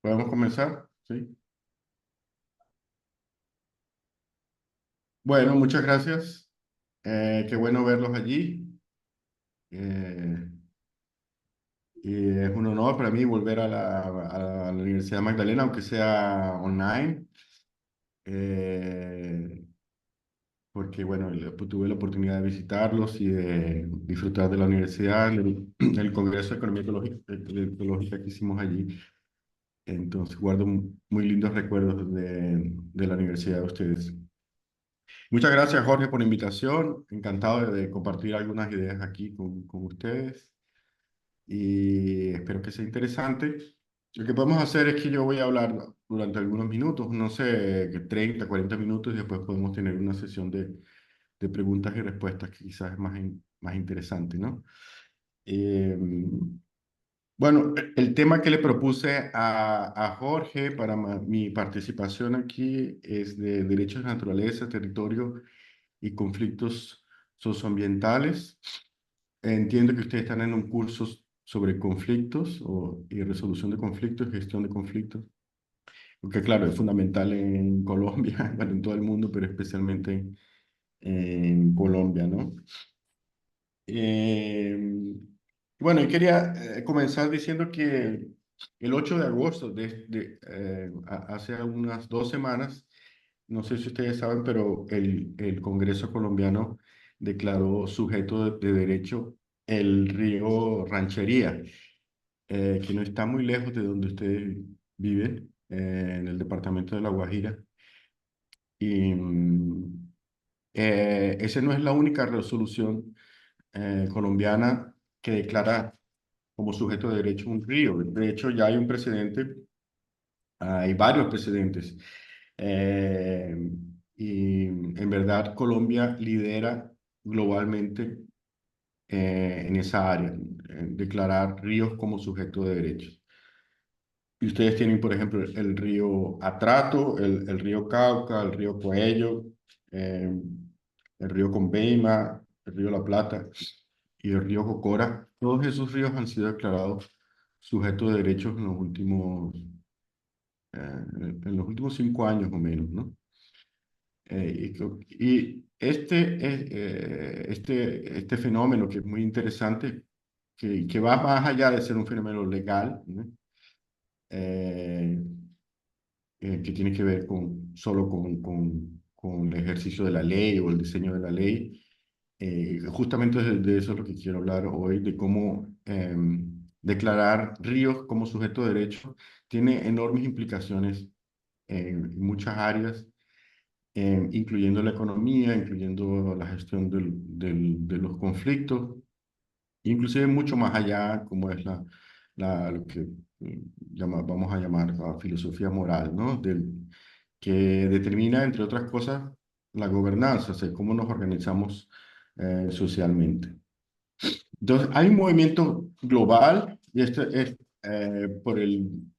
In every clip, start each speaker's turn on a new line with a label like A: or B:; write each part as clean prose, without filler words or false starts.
A: ¿Podemos comenzar? Sí. Bueno, muchas gracias. Qué bueno verlos allí. Eh, y es un honor para mí volver a la Universidad Magdalena, aunque sea online, eh, porque bueno, tuve la oportunidad de visitarlos y de disfrutar de la universidad, el Congreso de Economía Ecológica que hicimos allí. Entonces guardo muy lindos recuerdos de la universidad de ustedes. Muchas gracias, Jorge, por la invitación. Encantado de compartir algunas ideas aquí con ustedes y espero que sea interesante. Lo que podemos hacer es que yo voy a hablar durante algunos minutos, no sé, que 30, 40 minutos, y después podemos tener una sesión de preguntas y respuestas que quizás es más interesante, ¿no? Eh, bueno, el tema que le propuse a Jorge para mi participación aquí es de derechos de naturaleza, territorio y conflictos socioambientales. Entiendo que ustedes están en un curso sobre conflictos y resolución de conflictos, gestión de conflictos, porque claro, es fundamental en Colombia, bueno, en todo el mundo, pero especialmente en Colombia, ¿no? Eh, bueno, y quería comenzar diciendo que el 8 de agosto, hace unas 2 semanas, no sé si ustedes saben, pero el Congreso colombiano declaró sujeto de derecho el río Ranchería, que no está muy lejos de donde ustedes viven, en el departamento de La Guajira. Y esa no es la única resolución colombiana que declara como sujeto de derecho un río. De hecho, ya hay un precedente, hay varios precedentes. Eh, y en verdad Colombia lidera globalmente en esa área, en declarar ríos como sujeto de derechos. Y ustedes tienen, por ejemplo, el río Atrato, el río Cauca, el río Coello, eh, el río Conveima, el río La Plata y el río Cocora. Todos esos ríos han sido declarados sujetos de derechos en los últimos 5 años o menos, ¿no? Y este fenómeno que es muy interesante, que va más allá de ser un fenómeno legal, ¿no? Eh, que tiene que ver solo con el ejercicio de la ley o el diseño de la ley. Justamente de eso es lo que quiero hablar hoy, de cómo declarar ríos como sujeto de derecho tiene enormes implicaciones en muchas áreas, incluyendo la economía, incluyendo la gestión de los conflictos, inclusive mucho más allá, como es lo que vamos a llamar la filosofía moral, ¿no? Que determina, entre otras cosas, la gobernanza, o sea, cómo nos organizamos socialmente. Entonces, hay un movimiento global, y este es por el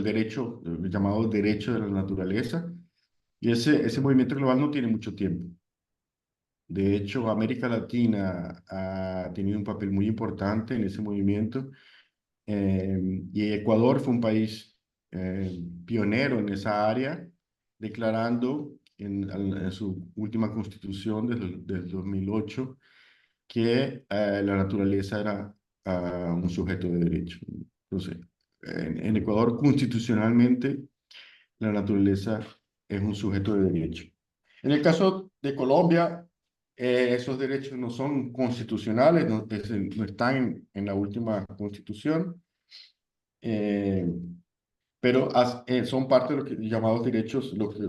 A: derecho, llamado derecho de la naturaleza, y ese movimiento global no tiene mucho tiempo. De hecho, América Latina ha tenido un papel muy importante en ese movimiento, y Ecuador fue un país pionero en esa área, declarando en su última constitución del 2008 que la naturaleza era un sujeto de derecho. Entonces, en Ecuador constitucionalmente la naturaleza es un sujeto de derecho. En el caso de Colombia, esos derechos no son constitucionales, no están en la última constitución, eh, pero son parte de los llamados derechos, lo que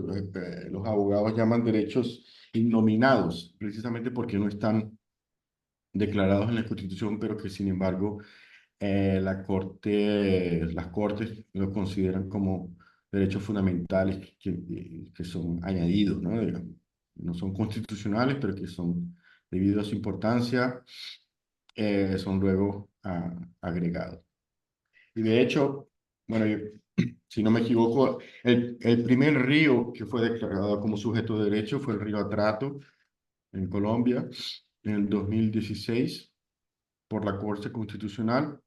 A: los abogados llaman derechos innominados, precisamente porque no están declarados en la Constitución, pero que sin embargo las cortes lo consideran como derechos fundamentales que son añadidos, ¿no? Digamos, no son constitucionales, pero que son, debido a su importancia, son luego agregados. Y de hecho, bueno, si no me equivoco, el primer río que fue declarado como sujeto de derecho fue el río Atrato en Colombia en el 2016 por la Corte Constitucional.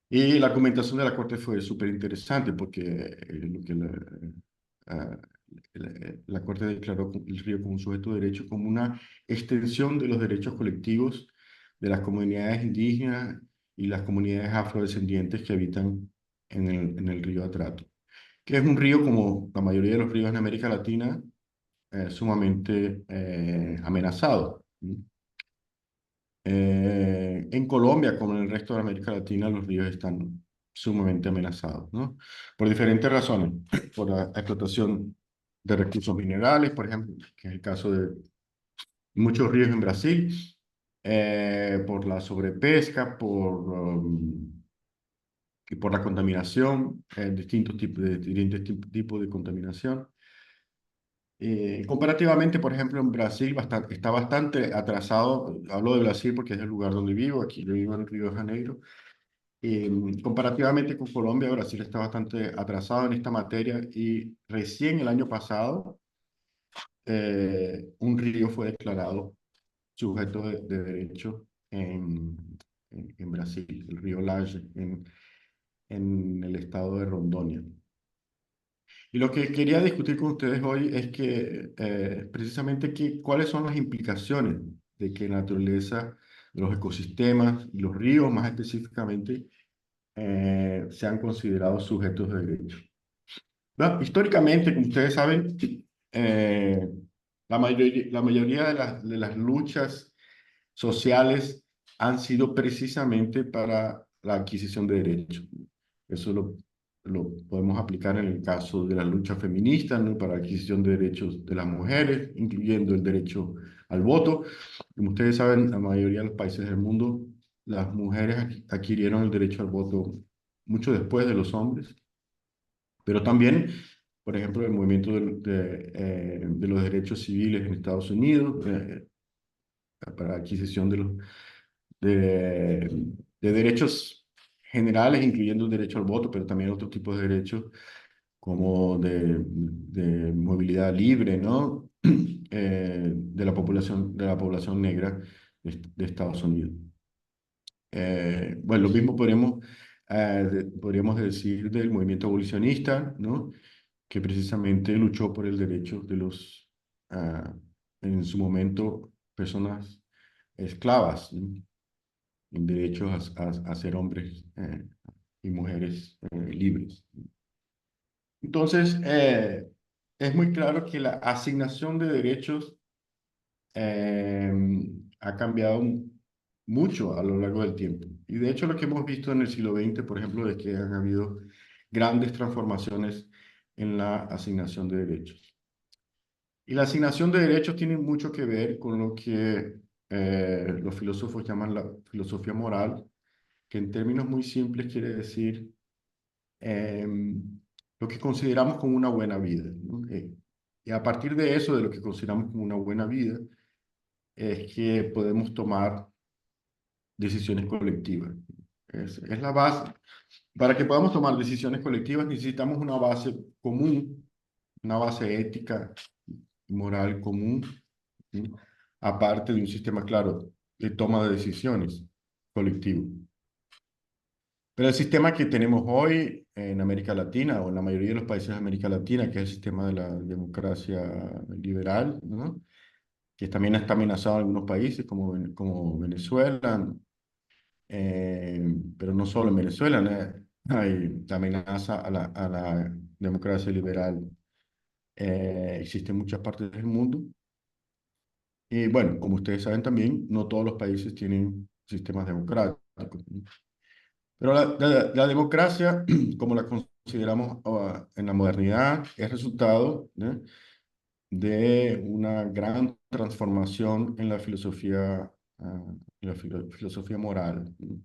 A: Y la argumentación de la Corte fue súper interesante porque ah, la Corte declaró el río como un sujeto de derecho, como una extensión de los derechos colectivos de las comunidades indígenas y las comunidades afrodescendientes que habitan en el río Atrato, que es un río como la mayoría de los ríos en América Latina, sumamente amenazado. En Colombia, como en el resto de América Latina, los ríos están sumamente amenazados, ¿no? Por diferentes razones. Por la explotación de recursos minerales, por ejemplo, que es el caso de muchos ríos en Brasil, por la sobrepesca, y por la contaminación, distintos tipos de contaminación. Comparativamente, por ejemplo, en Brasil está bastante atrasado. Hablo de Brasil porque es el lugar donde vivo. Aquí yo vivo en Río de Janeiro. Comparativamente con Colombia, Brasil está bastante atrasado en esta materia y recién el año pasado un río fue declarado sujeto de derecho en Brasil, el río Laje, en el estado de Rondônia. Y lo que quería discutir con ustedes hoy es que precisamente cuáles son las implicaciones de que la naturaleza, los ecosistemas y los ríos más específicamente sean considerados sujetos de derecho. Bueno, históricamente, como ustedes saben, eh, la mayoría de las luchas sociales han sido precisamente para la adquisición de derechos. Eso lo podemos aplicar en el caso de la lucha feminista, ¿no? Para la adquisición de derechos de las mujeres, incluyendo el derecho al voto. Como ustedes saben, la mayoría de los países del mundo, las mujeres adquirieron el derecho al voto mucho después de los hombres, pero también, por ejemplo, el movimiento de los derechos civiles en Estados Unidos, para adquisición de, de derechos generales, incluyendo el derecho al voto, pero también otros tipos de derechos como de movilidad libre, ¿no? De la población negra de Estados Unidos. Bueno, lo mismo podríamos decir del movimiento abolicionista, ¿no? Que precisamente luchó por el derecho de ah, en su momento, personas esclavas, ¿no? En derechos a ser hombres y mujeres libres. Entonces, es muy claro que la asignación de derechos eh, ha cambiado mucho a lo largo del tiempo. Y de hecho, lo que hemos visto en el siglo XX, por ejemplo, es que han habido grandes transformaciones en la asignación de derechos. Y la asignación de derechos tiene mucho que ver con lo que los filósofos llaman la filosofía moral, que en términos muy simples quiere decir lo que consideramos como una buena vida, ¿no? Y a partir de eso, de lo que consideramos como una buena vida, es que podemos tomar decisiones colectivas. Es la base. Para que podamos tomar decisiones colectivas necesitamos una base común, una base ética y moral común, ¿sí? Aparte de un sistema claro de toma de decisiones colectivo. Pero el sistema que tenemos hoy en América Latina o en la mayoría de los países de América Latina, que es el sistema de la democracia liberal, ¿no? Que también está amenazado en algunos países como Venezuela, pero no solo en Venezuela, ¿no? Hay la amenaza a la democracia liberal, existe en muchas partes del mundo. Y bueno, como ustedes saben también, no todos los países tienen sistemas democráticos, ¿no? Pero la democracia, como la consideramos en la modernidad, es resultado, ¿no? De una gran transformación en la filosofía, filosofía moral, ¿no?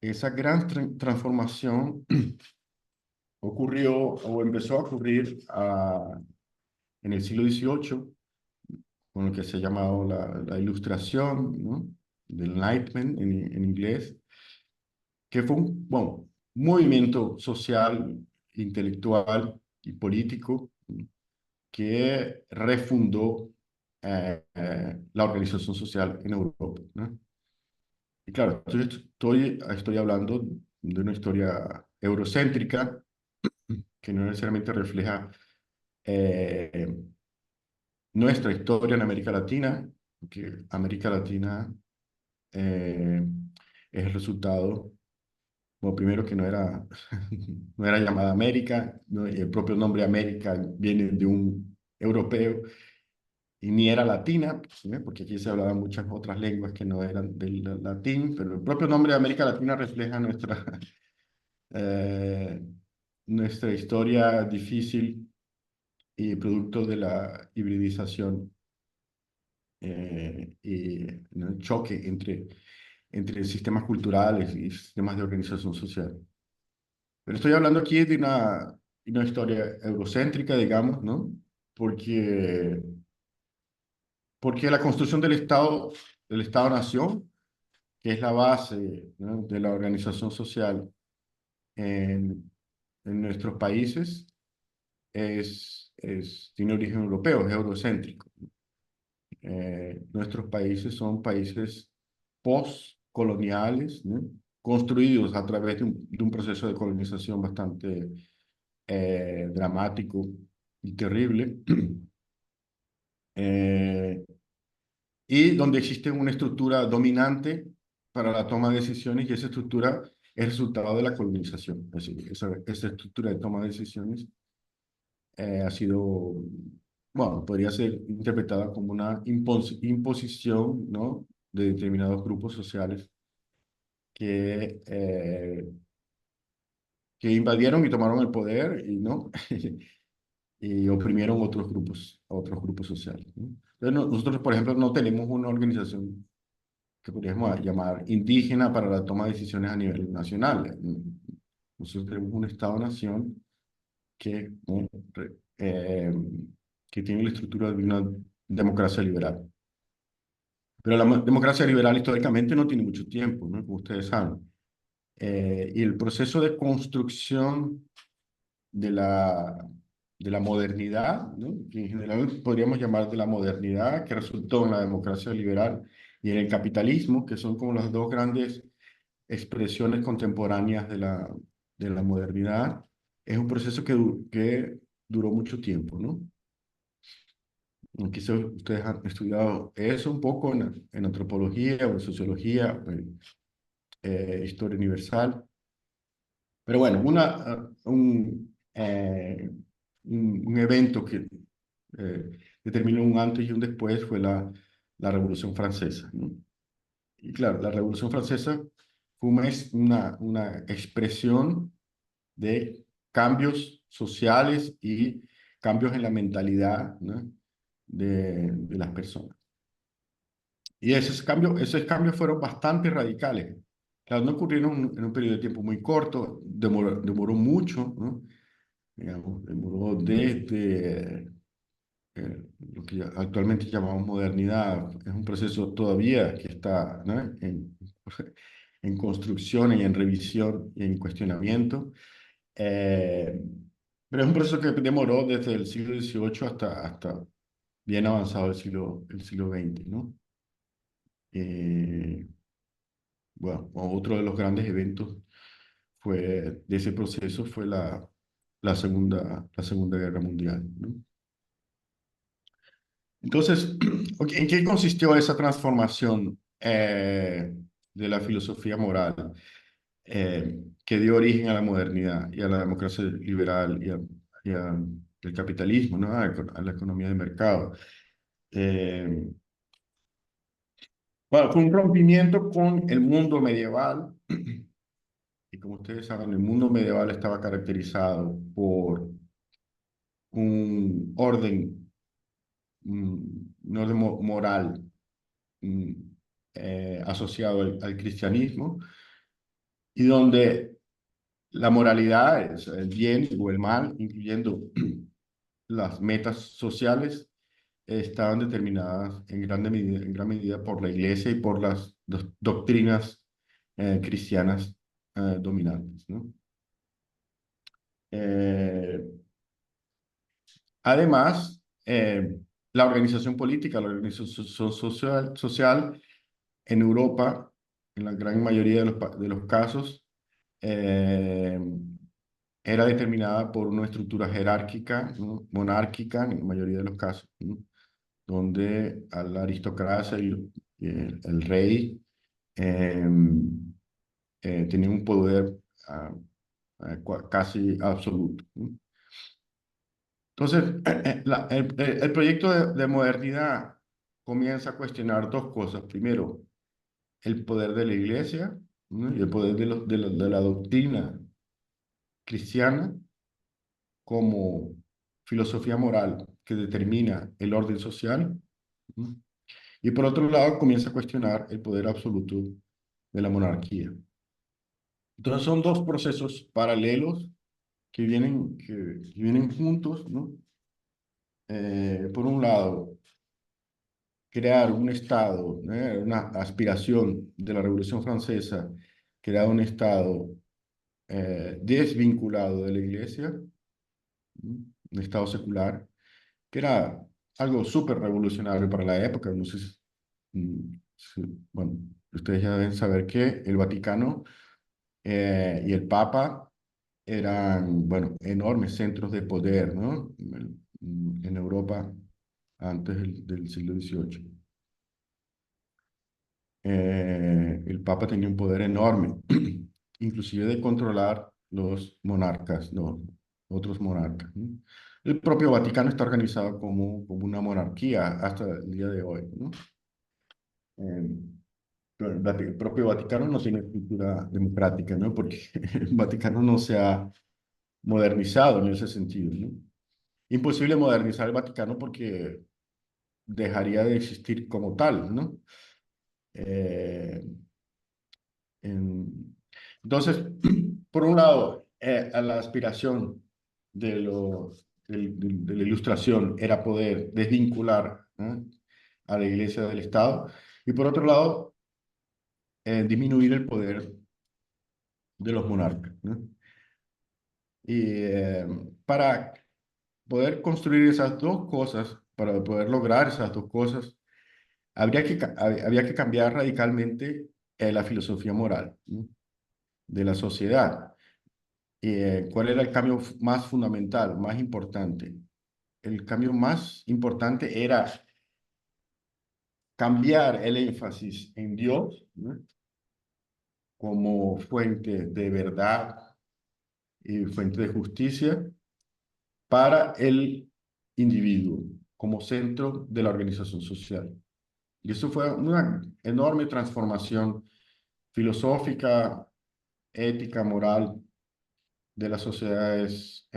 A: Esa gran transformación ocurrió o empezó a ocurrir en el siglo XVIII, con lo que se ha llamado la Ilustración, ¿no? Del Enlightenment en inglés, que fue un bueno, movimiento social, intelectual y político, ¿no? Que refundó la organización social en Europa, ¿no? Y claro, estoy hablando de una historia eurocéntrica que no necesariamente refleja eh, nuestra historia en América Latina, que América Latina eh, es el resultado, bueno, primero que no era, no era llamada América, ¿no? Y el propio nombre América viene de un europeo, y ni era latina, ¿sí? Porque aquí se hablaban muchas otras lenguas que no eran del latín, pero el propio nombre de América Latina refleja nuestra, eh, nuestra historia difícil y producto de la hibridización y, ¿no? El choque entre sistemas culturales y sistemas de organización social. Pero estoy hablando aquí de una historia eurocéntrica, digamos, ¿no? Porque, porque la construcción del Estado-nación, que es la base, ¿no? de la organización social en, en nuestros países, tiene origen europeo, es eurocéntrico. Nuestros países son países postcoloniales, ¿no? Construidos a través de un proceso de colonización bastante dramático y terrible, eh, y donde existe una estructura dominante para la toma de decisiones, y esa estructura es resultado de la colonización. Es decir, esa estructura de toma de decisiones ha sido, bueno, podría ser interpretada como una imposición, ¿no? De determinados grupos sociales que invadieron y tomaron el poder y, ¿no? y oprimieron otros grupos sociales, ¿no? Entonces, nosotros, por ejemplo, no tenemos una organización que podríamos llamar indígena para la toma de decisiones a nivel nacional. Nosotros tenemos un Estado-nación que, ¿no? Que tiene la estructura de una democracia liberal. Pero la democracia liberal históricamente no tiene mucho tiempo, ¿no? Como ustedes saben. Y el proceso de construcción de de la modernidad, ¿no? Que en general podríamos llamar de la modernidad, que resultó en la democracia liberal y en el capitalismo, que son como las dos grandes expresiones contemporáneas de la modernidad, es un proceso que duró mucho tiempo, ¿no? Quizás ustedes han estudiado eso un poco en antropología o en sociología, o en historia universal. Pero bueno, un evento que determinó un antes y un después fue la Revolución Francesa, ¿no? Y claro, la Revolución Francesa fue una expresión de cambios sociales y cambios en la mentalidad, ¿no? de las personas. Y esos cambios fueron bastante radicales. Claro, no ocurrieron en un periodo de tiempo muy corto, demoró mucho, ¿no? Digamos, demoró desde lo que actualmente llamamos modernidad. Es un proceso todavía que está, ¿no? en construcción y en revisión y en cuestionamiento. Eh, pero es un proceso que demoró desde el siglo XVIII hasta bien avanzado el siglo XX, ¿no? Eh, bueno, otro de los grandes eventos de ese proceso fue la Segunda Guerra Mundial, ¿no? Entonces, ok, ¿en qué consistió esa transformación de la filosofía moral que dio origen a la modernidad y a la democracia liberal y al capitalismo, ¿no? A la economía de mercado? Eh, bueno, fue un rompimiento con el mundo medieval. Y como ustedes saben, el mundo medieval estaba caracterizado por un orden, un orden moral mm, asociado al cristianismo, y donde la moralidad, es el bien o el mal, incluyendo las metas sociales, estaban determinadas en gran medida por la Iglesia y por las doctrinas cristianas dominantes, ¿no? Eh, Además, la organización política, la organización social en Europa, en la gran mayoría de los casos, eh, era determinada por una estructura jerárquica, ¿no? Monárquica en la mayoría de los casos, ¿no? Donde a la aristocracia y el rey eh, tenía un poder casi absoluto, ¿no? Entonces, el proyecto de modernidad comienza a cuestionar dos cosas. Primero, el poder de la iglesia, ¿no? Y el poder de la doctrina cristiana como filosofía moral que determina el orden social, ¿no? Y por otro lado, comienza a cuestionar el poder absoluto de la monarquía. Entonces, son dos procesos paralelos que vienen juntos, ¿no? Por un lado, crear un Estado, una aspiración de la Revolución Francesa, crear un Estado desvinculado de la Iglesia, ¿no? Un Estado secular, que era algo súper revolucionario para la época. No sé bueno, ustedes ya deben saber que el Vaticano y el Papa eran, bueno, enormes centros de poder, ¿no? En Europa antes del siglo XVIII. El Papa tenía un poder enorme, inclusive de controlar los monarcas, los otros monarcas, ¿no? El propio Vaticano está organizado como una monarquía hasta el día de hoy, ¿no? Eh, pero el propio Vaticano no tiene estructura democrática, ¿no? Porque el Vaticano no se ha modernizado en ese sentido, ¿no? Imposible modernizar el Vaticano porque dejaría de existir como tal, ¿no? Eh, En- Entonces, por un lado, a la aspiración de la ilustración era poder desvincular, ¿no? A la iglesia del Estado, y por otro lado, disminuir el poder de los monarcas, ¿no? Y para poder construir esas dos cosas, para poder lograr esas dos cosas, había que cambiar radicalmente la filosofía moral, ¿no? De la sociedad. ¿Cuál era el cambio más fundamental, más importante? El cambio más importante era cambiar el énfasis en Dios, ¿no? Como fuente de verdad y fuente de justicia para el individuo, como centro de la organización social. Y eso fue una enorme transformación filosófica, ética, moral de las sociedades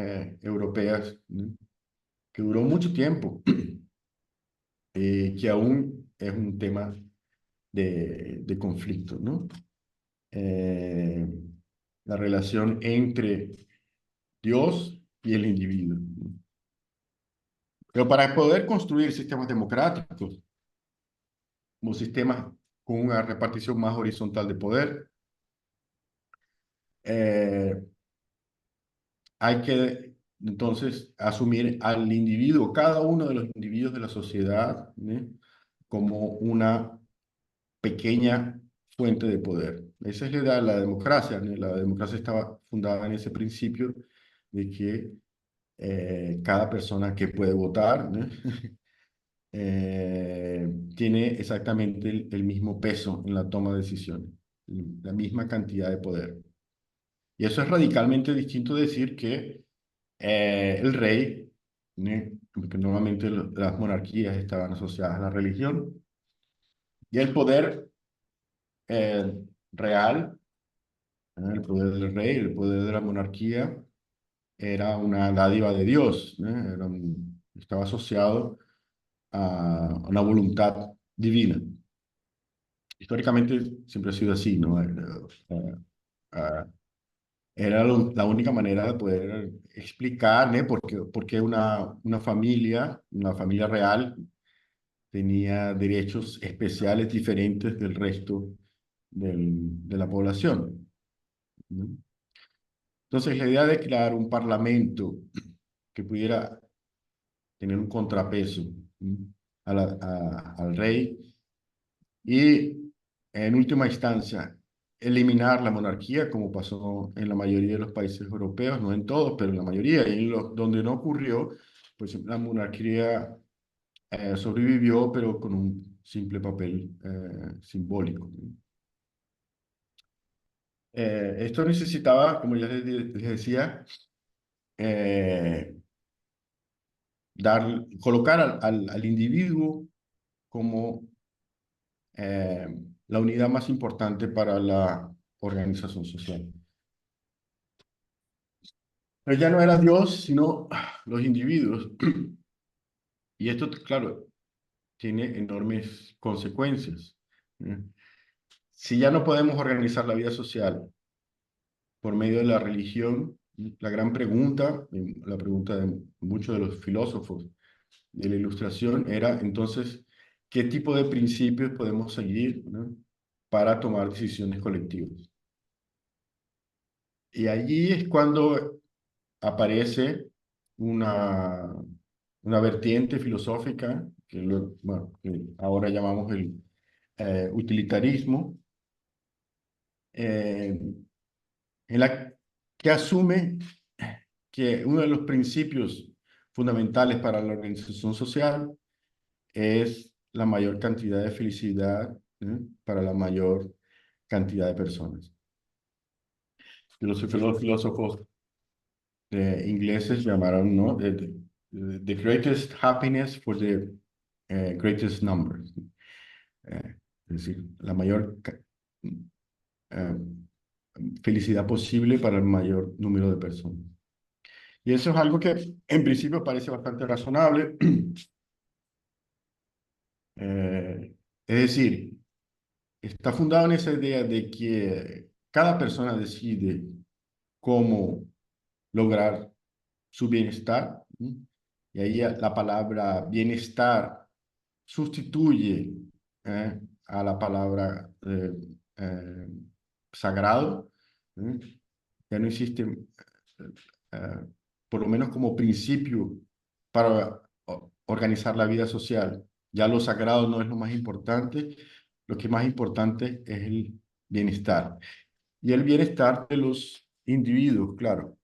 A: europeas, ¿no? Que duró mucho tiempo, que aún es un tema de conflicto, ¿no? Eh, la relación entre Dios y el individuo, ¿no? Pero para poder construir sistemas democráticos, como sistemas con una repartición más horizontal de poder, eh, hay que entonces asumir al individuo, cada uno de los individuos de la sociedad, ¿no? Como una pequeña fuente de poder. Esa es la idea de la democracia, ¿no? La democracia estaba fundada en ese principio de que cada persona que puede votar, ¿no? Tiene exactamente el mismo peso en la toma de decisiones, la misma cantidad de poder. Y eso es radicalmente distinto de decir que el rey, ¿no? Porque normalmente las monarquías estaban asociadas a la religión, y el poder eh, real, el poder del rey, el poder de la monarquía, era una dádiva de Dios, ¿no? Estaba asociado a una voluntad divina. Históricamente siempre ha sido así, ¿no? Eh, Era la única manera de poder explicar, ¿no? Por qué una familia real, tenía derechos especiales diferentes del resto de la población, ¿no? Entonces, la idea de crear un parlamento que pudiera tener un contrapeso, ¿no? Al rey y, en última instancia, eliminar la monarquía, como pasó en la mayoría de los países europeos, no en todos, pero en la mayoría, y en los donde no ocurrió, pues la monarquía sobrevivió, pero con un simple papel simbólico. Esto necesitaba, como ya les decía, eh, colocar al individuo como eh, la unidad más importante para la organización social. Pero ya no era Dios, sino los individuos. Y esto, claro, tiene enormes consecuencias. ¿Eh? Si ya no podemos organizar la vida social por medio de la religión, la gran pregunta, la pregunta de muchos de los filósofos de la Ilustración era entonces, ¿qué tipo de principios podemos seguir, ¿no? para tomar decisiones colectivas? Y allí es cuando aparece una, una vertiente filosófica bueno, que ahora llamamos el utilitarismo, eh, en la que asume que uno de los principios fundamentales para la organización social es la mayor cantidad de felicidad, para la mayor cantidad de personas. Los filósofos ingleses llamaron, ¿no? The greatest happiness for the greatest numbers. Es decir, la mayor eh, felicidad posible para el mayor número de personas. Y eso es algo que en principio parece bastante razonable. Es decir, está fundado en esa idea de que cada persona decide cómo lograr su bienestar. ¿Sí? Y ahí la palabra bienestar sustituye a la palabra eh, sagrado. ¿Sí? Ya no existe, eh, por lo menos como principio, para organizar la vida social. Ya lo sagrado no es lo más importante, lo que es más importante es el bienestar. Y el bienestar de los individuos, claro.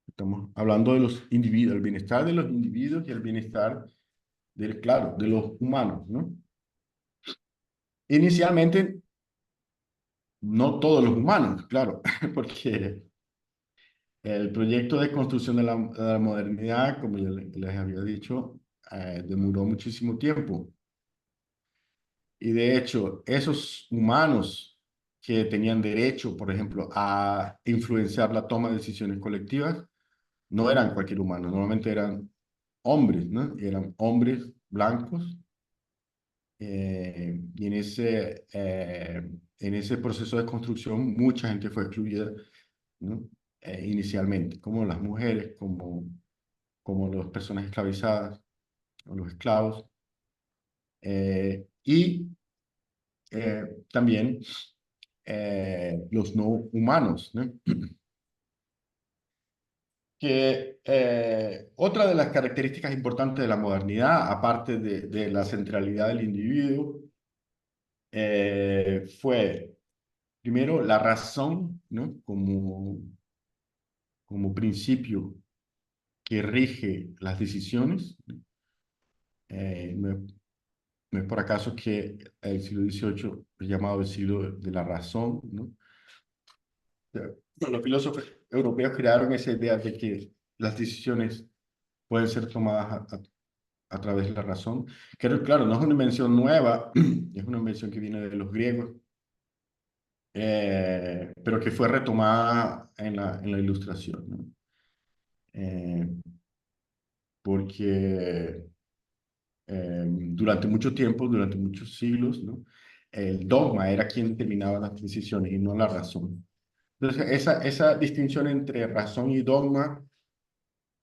A: Estamos hablando de los individuos, el bienestar de los individuos y el bienestar claro, de los humanos, ¿no? Inicialmente, no todos los humanos, claro, porque el proyecto de construcción de la modernidad, como ya les había dicho, demoró muchísimo tiempo. Y de hecho, esos humanos que tenían derecho, por ejemplo, a influenciar la toma de decisiones colectivas, no eran cualquier humano, normalmente eran hombres, ¿no? Eran hombres blancos. Y en ese proceso de construcción, mucha gente fue excluida, ¿no? Inicialmente, como las mujeres, como las personas esclavizadas o los esclavos, y también los no humanos, ¿no? Que otra de las características importantes de la modernidad, aparte de la centralidad del individuo, fue primero la razón, ¿no? Como principio que rige las decisiones. No es, no es por acaso que el siglo XVIII es llamado el siglo de la razón, ¿no? O sea, los filósofos europeos crearon esa idea de que las decisiones pueden ser tomadas a través de la razón, que claro, no es una invención nueva, es una invención que viene de los griegos, pero que fue retomada en la Ilustración, ¿no? Eh, porque durante mucho tiempo, durante muchos siglos, ¿no? El dogma era quien determinaba las decisiones y no la razón. Entonces, esa distinción entre razón y dogma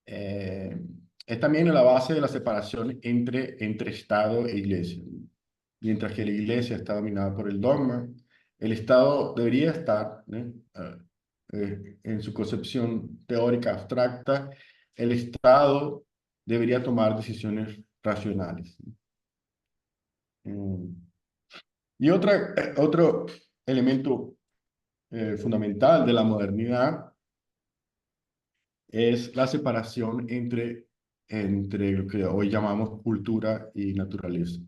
A: eh, es también la base de la separación entre Estado e Iglesia. Mientras que la Iglesia está dominada por el dogma, el Estado debería estar, ¿no? En su concepción teórica abstracta, el Estado debería tomar decisiones racionales. Mm. Y otro elemento fundamental de la modernidad es la separación entre lo que hoy llamamos cultura y naturaleza.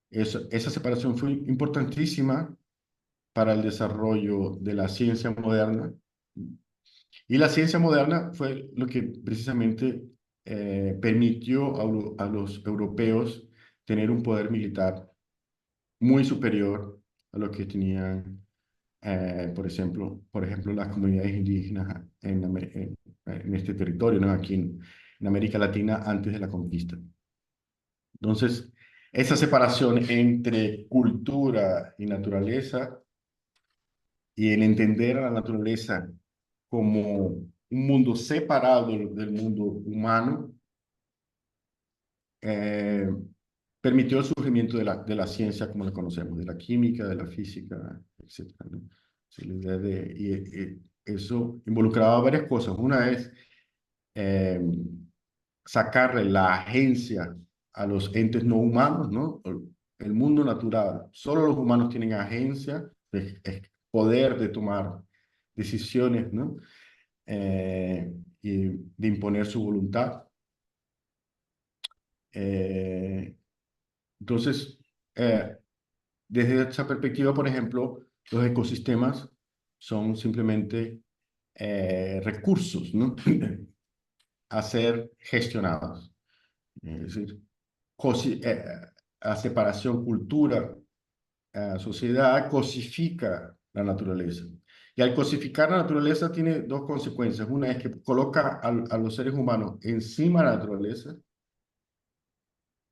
A: Esa separación fue importantísima para el desarrollo de la ciencia moderna. Y la ciencia moderna fue lo que precisamente permitió a los europeos tener un poder militar muy superior a lo que tenían, por ejemplo, las comunidades indígenas en este territorio, ¿no? Aquí en América Latina antes de la conquista. Entonces, esa separación entre cultura y naturaleza y el entender a la naturaleza como un mundo separado del mundo humano, eh, permitió el surgimiento de la ciencia como la conocemos, de la química, de la física, etcétera, ¿no? Sí, la idea eso involucraba varias cosas. Una es eh, sacarle la agencia a los entes no humanos, ¿no? El mundo natural. Solo los humanos tienen agencia, poder de tomar decisiones, ¿no? Y de imponer su voluntad. Eh, entonces, desde esa perspectiva, por ejemplo, los ecosistemas son simplemente recursos, ¿no? a ser gestionados. Es decir, la separación cultura, sociedad cosifica la naturaleza. Y al cosificar la naturaleza tiene dos consecuencias. Una es que coloca a los seres humanos encima de la naturaleza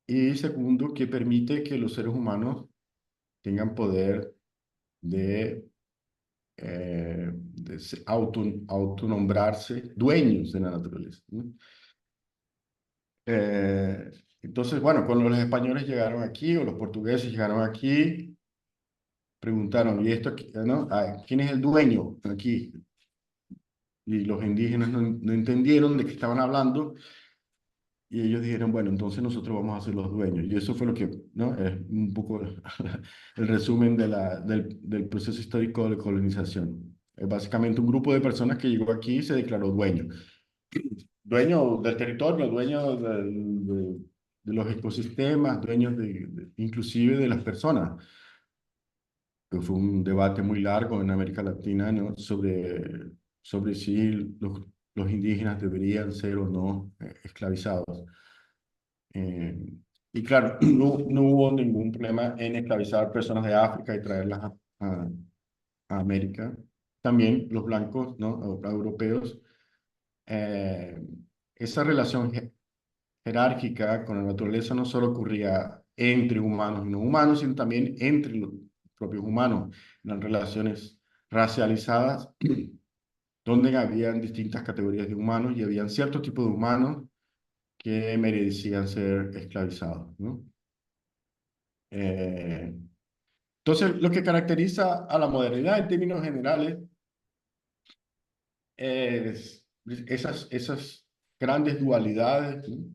A: y segundo, que permite que los seres humanos tengan poder de autonombrarse dueños de la naturaleza, ¿no? Eh, entonces, bueno, cuando los españoles llegaron aquí o los portugueses llegaron aquí, preguntaron, ¿y esto aquí, no? ¿Quién es el dueño aquí? Y los indígenas no entendieron de qué estaban hablando y ellos dijeron, bueno, entonces nosotros vamos a ser los dueños. Y eso fue lo que, ¿no? Es un poco el resumen del proceso histórico de colonización. Es básicamente un grupo de personas que llegó aquí y se declaró dueño. Dueño del territorio, dueño de los ecosistemas, dueños inclusive de las personas. Que fue un debate muy largo en América Latina, ¿no? sobre si los indígenas deberían ser o no esclavizados. Eh, y claro, no hubo ningún problema en esclavizar personas de África y traerlas a América. También los blancos, ¿no? Europeos, eh, esa relación jerárquica con la naturaleza no solo ocurría entre humanos y no humanos, sino también entre los propios humanos, en las relaciones racializadas, donde habían distintas categorías de humanos y habían ciertos tipos de humanos que merecían ser esclavizados, ¿no? Eh, entonces, lo que caracteriza a la modernidad en términos generales es esas grandes dualidades, ¿no?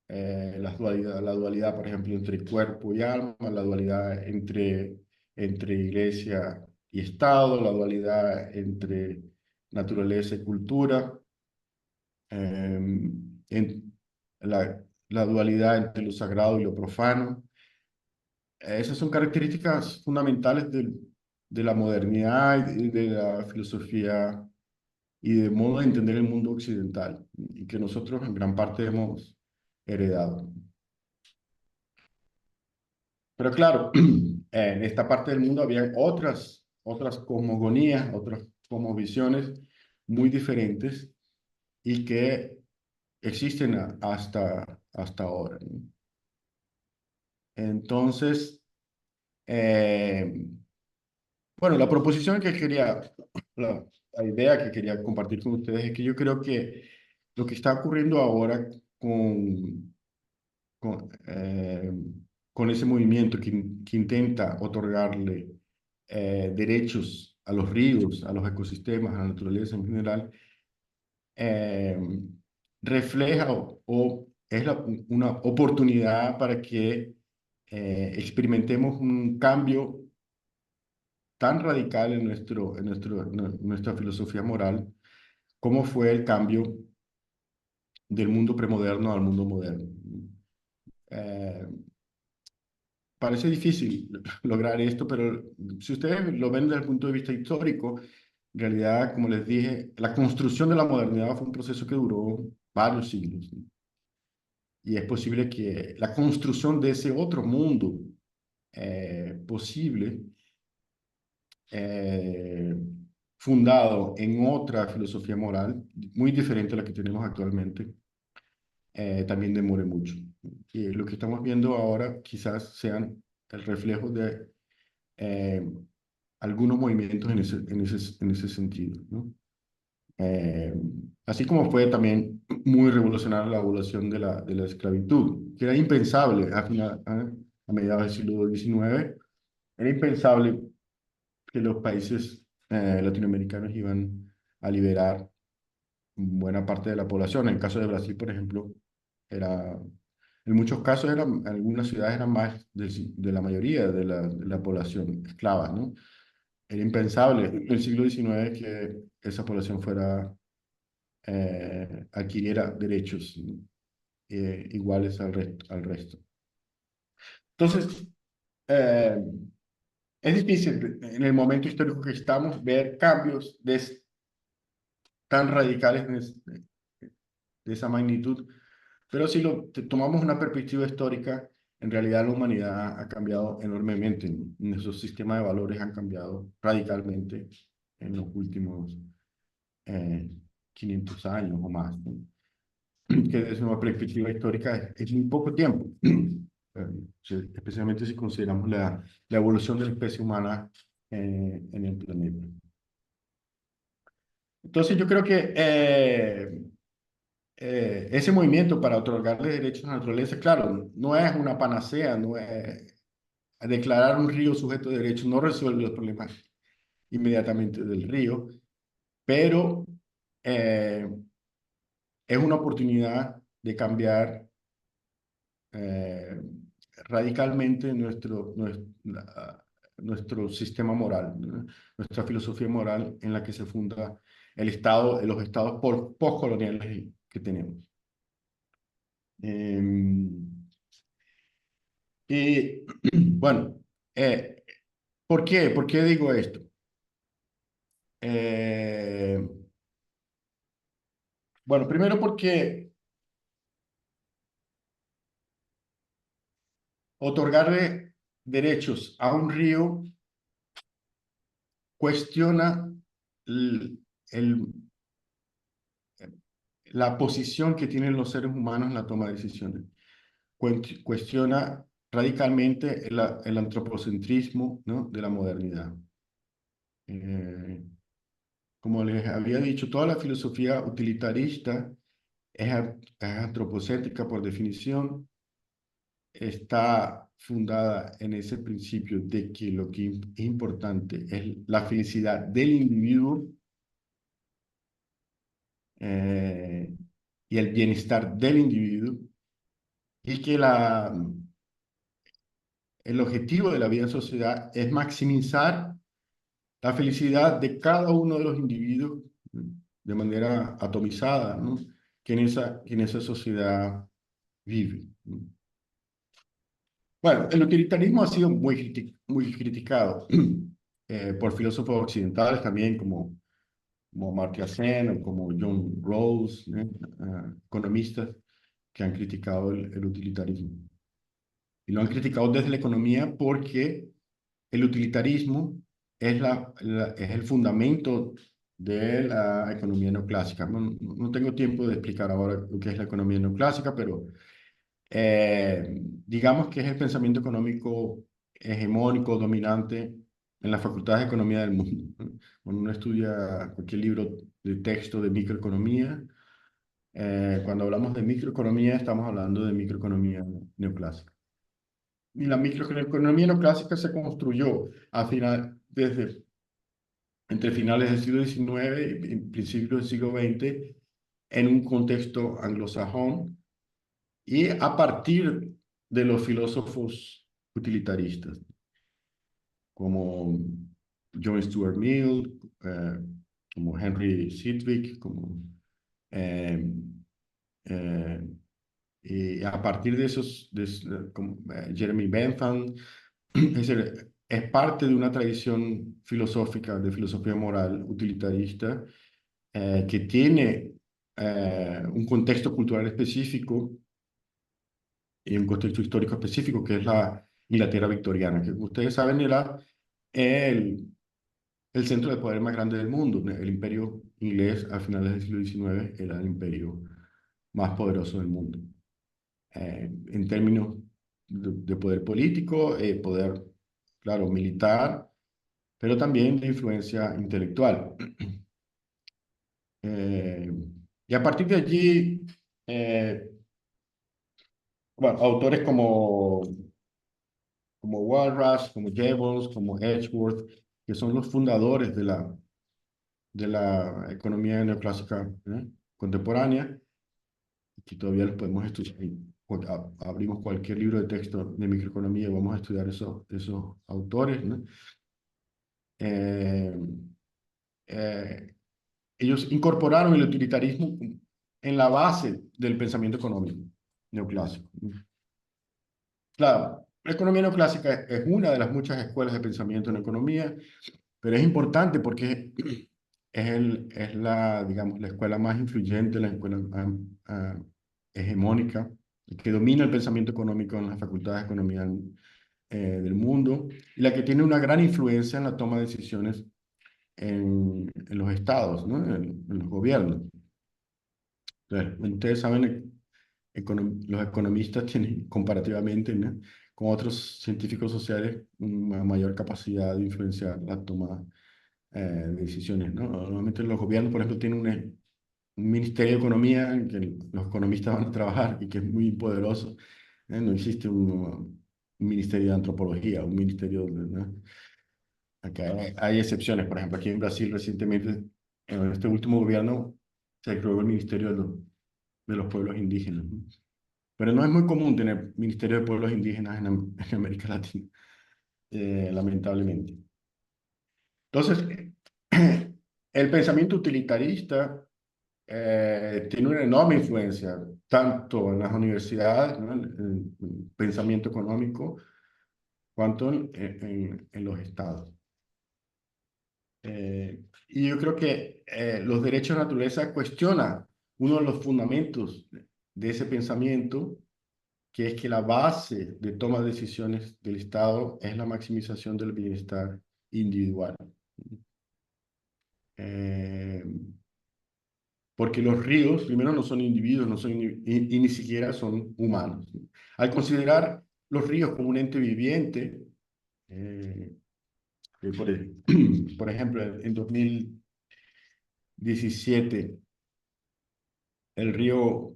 A: La dualidad, por ejemplo, entre cuerpo y alma, la dualidad entre iglesia y Estado, la dualidad entre naturaleza y cultura, la dualidad entre lo sagrado y lo profano. Esas son características fundamentales de la modernidad y de la filosofía y de modo de entender el mundo occidental, y que nosotros en gran parte hemos heredado. Pero claro, en esta parte del mundo había otras cosmogonías, otras cosmovisiones muy diferentes y que existen hasta ahora, ¿no? Entonces, eh, bueno, la idea que quería compartir con ustedes es que yo creo que lo que está ocurriendo ahora con, eh, con ese movimiento que intenta otorgarle derechos a los ríos, a los ecosistemas, a la naturaleza en general, eh, refleja o es una oportunidad para que experimentemos un cambio tan radical en nuestra filosofía moral como fue el cambio del mundo premoderno al mundo moderno. Eh, Parece difícil lograr esto, pero si ustedes lo ven desde el punto de vista histórico, en realidad, como les dije, la construcción de la modernidad fue un proceso que duró varios siglos, ¿no? Y es posible que la construcción de ese otro mundo posible, eh, fundado en otra filosofía moral, muy diferente a la que tenemos actualmente, también demore mucho. Y lo que estamos viendo ahora quizás sean el reflejo de eh, algunos movimientos en ese sentido, ¿no? Eh, Así como fue también muy revolucionaria la abolición de la esclavitud, que era impensable a mediados del siglo XIX, era impensable que los países latinoamericanos iban a liberar buena parte de la población. En el caso de Brasil, por ejemplo, era, en muchos casos algunas ciudades eran más de la mayoría de la población esclava, ¿no? Era impensable en el siglo XIX que esa población adquiriera derechos iguales al resto. Entonces, eh, es difícil en el momento histórico que estamos ver cambios tan radicales de esa magnitud, pero si tomamos una perspectiva histórica, en realidad la humanidad ha cambiado enormemente. Nuestros sistemas de valores han cambiado radicalmente en los últimos eh, 500 años o más, ¿no? Que desde una perspectiva histórica es muy poco tiempo, especialmente si consideramos la evolución de la especie humana en el planeta. Entonces yo creo que ese movimiento para otorgarle derechos a la naturaleza, claro, no es una panacea, no es declarar un río sujeto de derechos, no resuelve los problemas inmediatamente del río, pero eh, es una oportunidad de cambiar eh, radicalmente nuestro sistema moral, ¿no? Nuestra filosofía moral en la que se funda el Estado, los estados postcoloniales que tenemos. Y bueno, eh, ¿por qué? ¿Por qué digo esto? Eh, bueno, primero porque otorgarle derechos a un río cuestiona el, el- la posición que tienen los seres humanos en la toma de decisiones. Cuestiona radicalmente el antropocentrismo, ¿no?, de la modernidad. Eh, Como les había dicho, toda la filosofía utilitarista es antropocéntrica por definición, está fundada en ese principio de que lo que es importante es la felicidad del individuo eh, y el bienestar del individuo, y que el objetivo de la vida en sociedad es maximizar la felicidad de cada uno de los individuos de manera atomizada, ¿no?, que en esa sociedad vive, ¿no? Bueno, el utilitarismo ha sido muy criticado por filósofos occidentales también, como Amartya Sen o como John Rawls, ¿no? Economistas que han criticado el utilitarismo. Y lo han criticado desde la economía porque el utilitarismo es el fundamento de la economía neoclásica. No tengo tiempo de explicar ahora lo que es la economía neoclásica, pero digamos que es el pensamiento económico hegemónico, dominante en las facultades de economía del mundo, ¿no? Cuando uno estudia cualquier libro de texto de microeconomía, cuando hablamos de microeconomía estamos hablando de microeconomía neoclásica. Y la microeconomía neoclásica se construyó entre finales del siglo XIX y principios del siglo XX en un contexto anglosajón y a partir de los filósofos utilitaristas, como John Stuart Mill, como Henry Sidgwick, como, eh, eh, y a partir de esos, como, Jeremy Bentham, es decir, es parte de una tradición filosófica, de filosofía moral utilitarista, que tiene un contexto cultural específico y un contexto histórico específico, que es la Inglaterra victoriana, que ustedes saben era el centro de poder más grande del mundo. El imperio inglés a finales del siglo XIX era el imperio más poderoso del mundo. En términos de poder político, poder, claro, militar, pero también de influencia intelectual. Eh, y a partir de allí, eh, bueno, autores como Walras, como Jevons, como Edgeworth, que son los fundadores de la economía neoclásica, contemporánea, que todavía los podemos estudiar. Abrimos cualquier libro de texto de microeconomía y vamos a estudiar esos autores, ¿no? Eh, eh, Ellos incorporaron el utilitarismo en la base del pensamiento económico neoclásico. Claro, la economía neoclásica es una de las muchas escuelas de pensamiento en economía, pero es importante porque es la, digamos, la escuela más influyente, la escuela hegemónica, que domina el pensamiento económico en las facultades de economía del mundo, y la que tiene una gran influencia en la toma de decisiones en los estados, ¿no? En los gobiernos. Entonces, ustedes saben, los economistas tienen comparativamente, ¿no?, con otros científicos sociales una mayor capacidad de influenciar la toma de decisiones, ¿no? Normalmente los gobiernos, por ejemplo, tienen un ministerio de economía en que los economistas van a trabajar y que es muy poderoso. No existe un ministerio de antropología, un ministerio de, ¿no? Acá hay excepciones. Por ejemplo, aquí en Brasil recientemente, en este último gobierno, se creó el Ministerio de los Pueblos Indígenas, ¿no? Pero no es muy común tener Ministerio de Pueblos Indígenas en América Latina, lamentablemente. Entonces, el pensamiento utilitarista tiene una enorme influencia, tanto en las universidades, ¿no?, en el pensamiento económico, cuanto en los estados. Y yo creo que los derechos de naturaleza cuestiona uno de los fundamentos de ese pensamiento, que es que la base de toma de decisiones del Estado es la maximización del bienestar individual. Eh, Porque los ríos, primero, no son individuos, no son, y ni siquiera son humanos. Al considerar los ríos como un ente viviente, eh, por, por ejemplo, en 2017, el río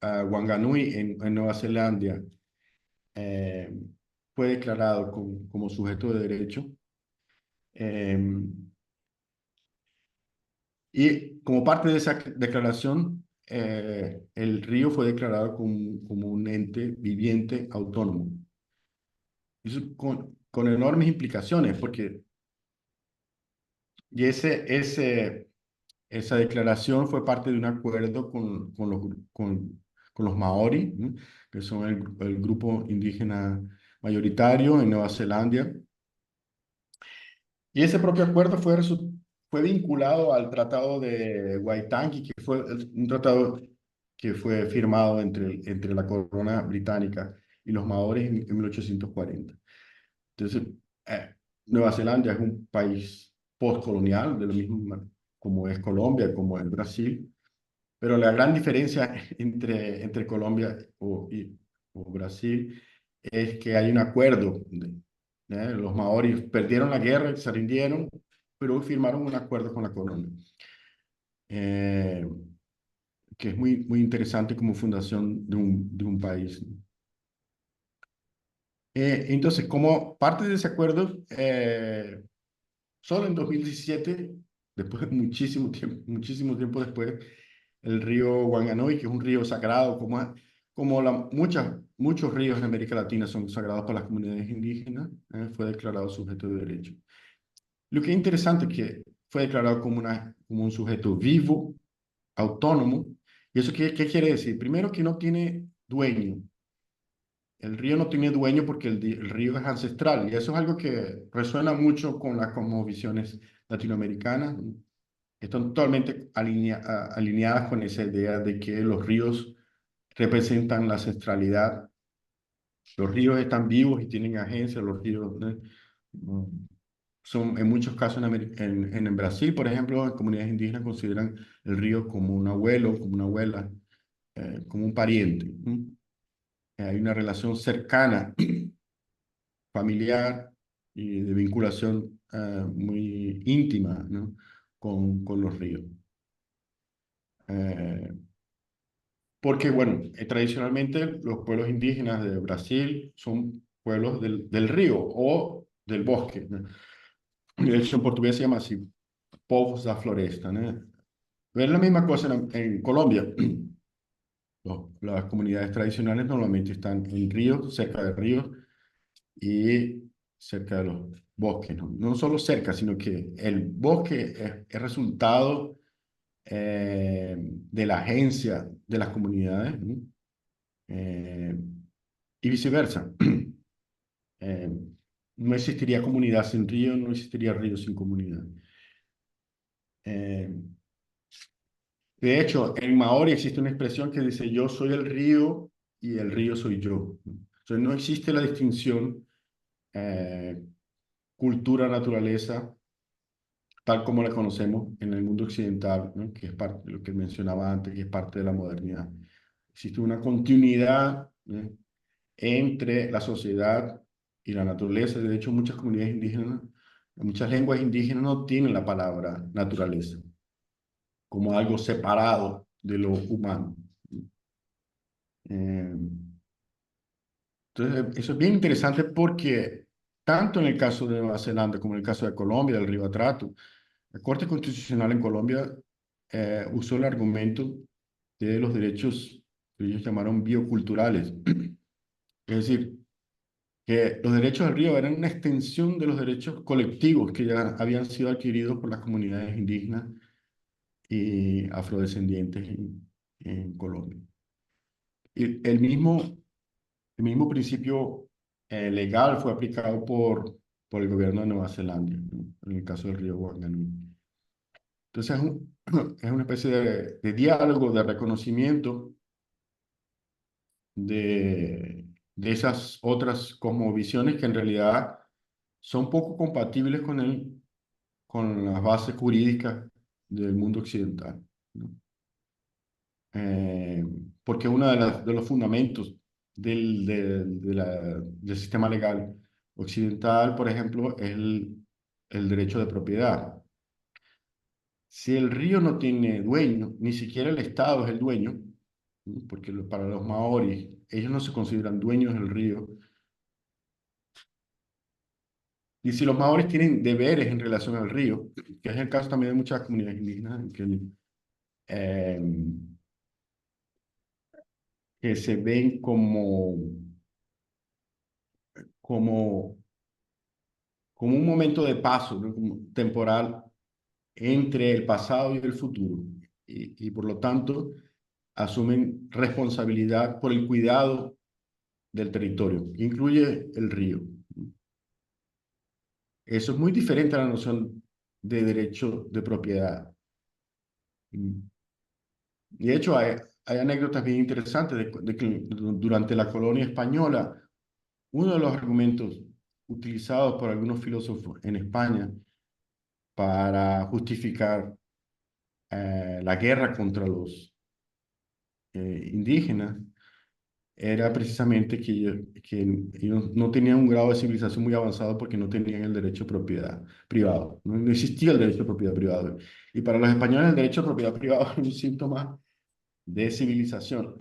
A: Wanganui en Nueva Zelanda eh, fue declarado como sujeto de derecho. eh, y como parte de esa declaración, el río fue declarado como un ente viviente autónomo. Eso con enormes implicaciones, porque y esa declaración fue parte de un acuerdo con los maorí, ¿no?, que son el grupo indígena mayoritario en Nueva Zelanda. Y ese propio acuerdo fue vinculado al Tratado de Waitangi, que fue un tratado que fue firmado entre la corona británica y los maoríes en 1840. Entonces, eh, Nueva Zelanda es un país postcolonial, de lo mismo como es Colombia, como es Brasil, pero la gran diferencia entre Colombia o Brasil es que hay un acuerdo. Los maoris perdieron la guerra, se rindieron, pero firmaron un acuerdo con la corona, eh, que es muy interesante como fundación de un país. Entonces, como parte de ese acuerdo, solo en 2017, después de muchísimo tiempo después, el río Wanganui, que es un río sagrado, como muchos ríos en América Latina son sagrados para las comunidades indígenas, fue declarado sujeto de derecho. Lo que es interesante es que fue declarado como, como un sujeto vivo, autónomo. ¿Y eso qué quiere decir? Primero, que no tiene dueño. El río no tiene dueño porque el río es ancestral. Y eso es algo que resuena mucho con las cosmovisiones latinoamericanas. Están totalmente alineadas con esa idea de que los ríos representan la ancestralidad. Los ríos están vivos y tienen agencia. Los ríos, ¿no? Mm, son, en muchos casos en Brasil, por ejemplo, las comunidades indígenas consideran el río como un abuelo, como una abuela, como un pariente. ¿No? Hay una relación cercana, familiar y de vinculación muy íntima, ¿no? con los ríos. Eh, Porque, bueno, tradicionalmente los pueblos indígenas de Brasil son pueblos del río o del bosque, ¿no? De hecho, en portugués se llama así, povos da floresta, ¿no? Es la misma cosa en Colombia. Las comunidades tradicionales normalmente están en ríos, cerca de ríos y cerca de los bosques, ¿no? No solo cerca, sino que el bosque es resultado de la agencia de las comunidades, ¿no? Eh, y viceversa. Eh, no existiría comunidad sin río, no existiría río sin comunidad. Eh, de hecho, en Maori existe una expresión que dice yo soy el río y el río soy yo. Entonces no existe la distinción eh, cultura-naturaleza tal como la conocemos en el mundo occidental, ¿no? Que es parte de lo que mencionaba antes, que es parte de la modernidad. Existe una continuidad, ¿no? entre la sociedad y la naturaleza. De hecho, muchas comunidades indígenas, muchas lenguas indígenas no tienen la palabra naturaleza como algo separado de lo humano. Eh, entonces, eso es bien interesante porque tanto en el caso de Nueva Zelanda como en el caso de Colombia, del Río Atrato, la Corte Constitucional en Colombia usó el argumento de los derechos que ellos llamaron bioculturales. Es decir, que los derechos del río eran una extensión de los derechos colectivos que ya habían sido adquiridos por las comunidades indígenas y afrodescendientes en Colombia. Y el mismo principio legal fue aplicado por el gobierno de Nueva Zelanda, ¿no? En el caso del río Wanganui. Entonces es una especie de diálogo, de reconocimiento de esas otras cosmovisiones que en realidad son poco compatibles con las bases jurídicas del mundo occidental, ¿no? Eh, Porque uno de los fundamentos del sistema legal occidental, por ejemplo, es el derecho de propiedad. Si el río no tiene dueño, ni siquiera el Estado es el dueño, ¿no? Porque para los maoris, ellos no se consideran dueños del río. Y si los maoris tienen deberes en relación al río, que es el caso también de muchas comunidades indígenas, eh, que se ven como, como un momento de paso, ¿no? Como temporal entre el pasado y el futuro. Y por lo tanto asumen responsabilidad por el cuidado del territorio, que incluye el río. Eso es muy diferente a la noción de derecho de propiedad. De hecho, hay anécdotas bien interesantes de que durante la colonia española, uno de los argumentos utilizados por algunos filósofos en España para justificar la guerra contra los indígenas era precisamente que ellos no tenían un grado de civilización muy avanzado porque no tenían el derecho de propiedad privado. No existía el derecho de propiedad privado. Y para los españoles el derecho de propiedad privado es un síntoma de civilización.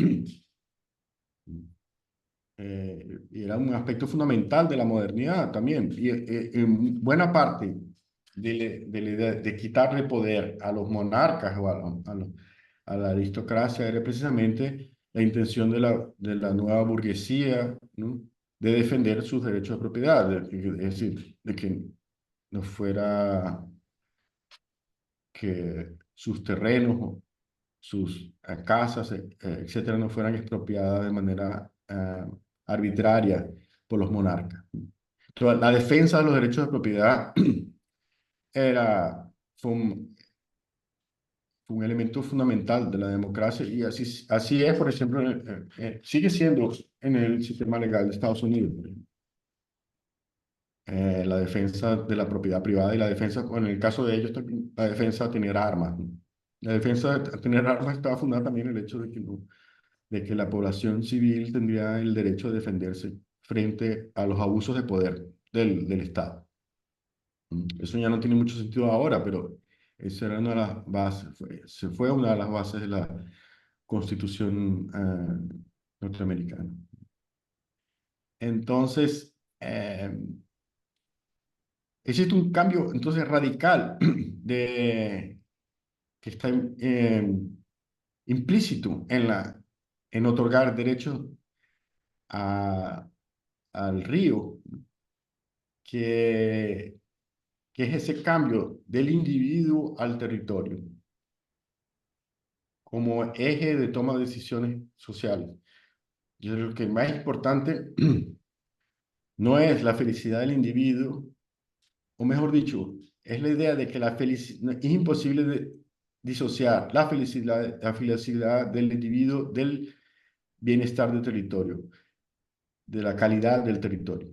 A: Y era un aspecto fundamental de la modernidad también. Y en buena parte de la idea de quitarle poder a los monarcas o a la aristocracia era precisamente la intención de la nueva burguesía, ¿no? De defender sus derechos de propiedad. Es decir, de que no fuera que sus terrenos, sus casas, etcétera, no fueran expropiadas de manera arbitraria por los monarcas. Entonces, la defensa de los derechos de propiedad era, fue un elemento fundamental de la democracia y así es, por ejemplo, sigue siendo en el sistema legal de Estados Unidos. La defensa de la propiedad privada y la defensa, bueno, en el caso de ellos, también, la defensa de tener armas, ¿no? La defensa de tener armas estaba fundada también en el hecho de que, de que la población civil tendría el derecho de defenderse frente a los abusos de poder del Estado. Eso ya no tiene mucho sentido ahora, pero esa era una de las bases, se fue una de las bases de la Constitución norteamericana. Entonces, existe un cambio entonces radical que está implícito en otorgar derechos a, al río, que, que es ese cambio del individuo al territorio como eje de toma de decisiones sociales. Yo creo que lo más importante no es la felicidad del individuo, o mejor dicho, es la idea de que la felicidad es imposible disociar la felicidad del individuo del bienestar del territorio, de la calidad del territorio.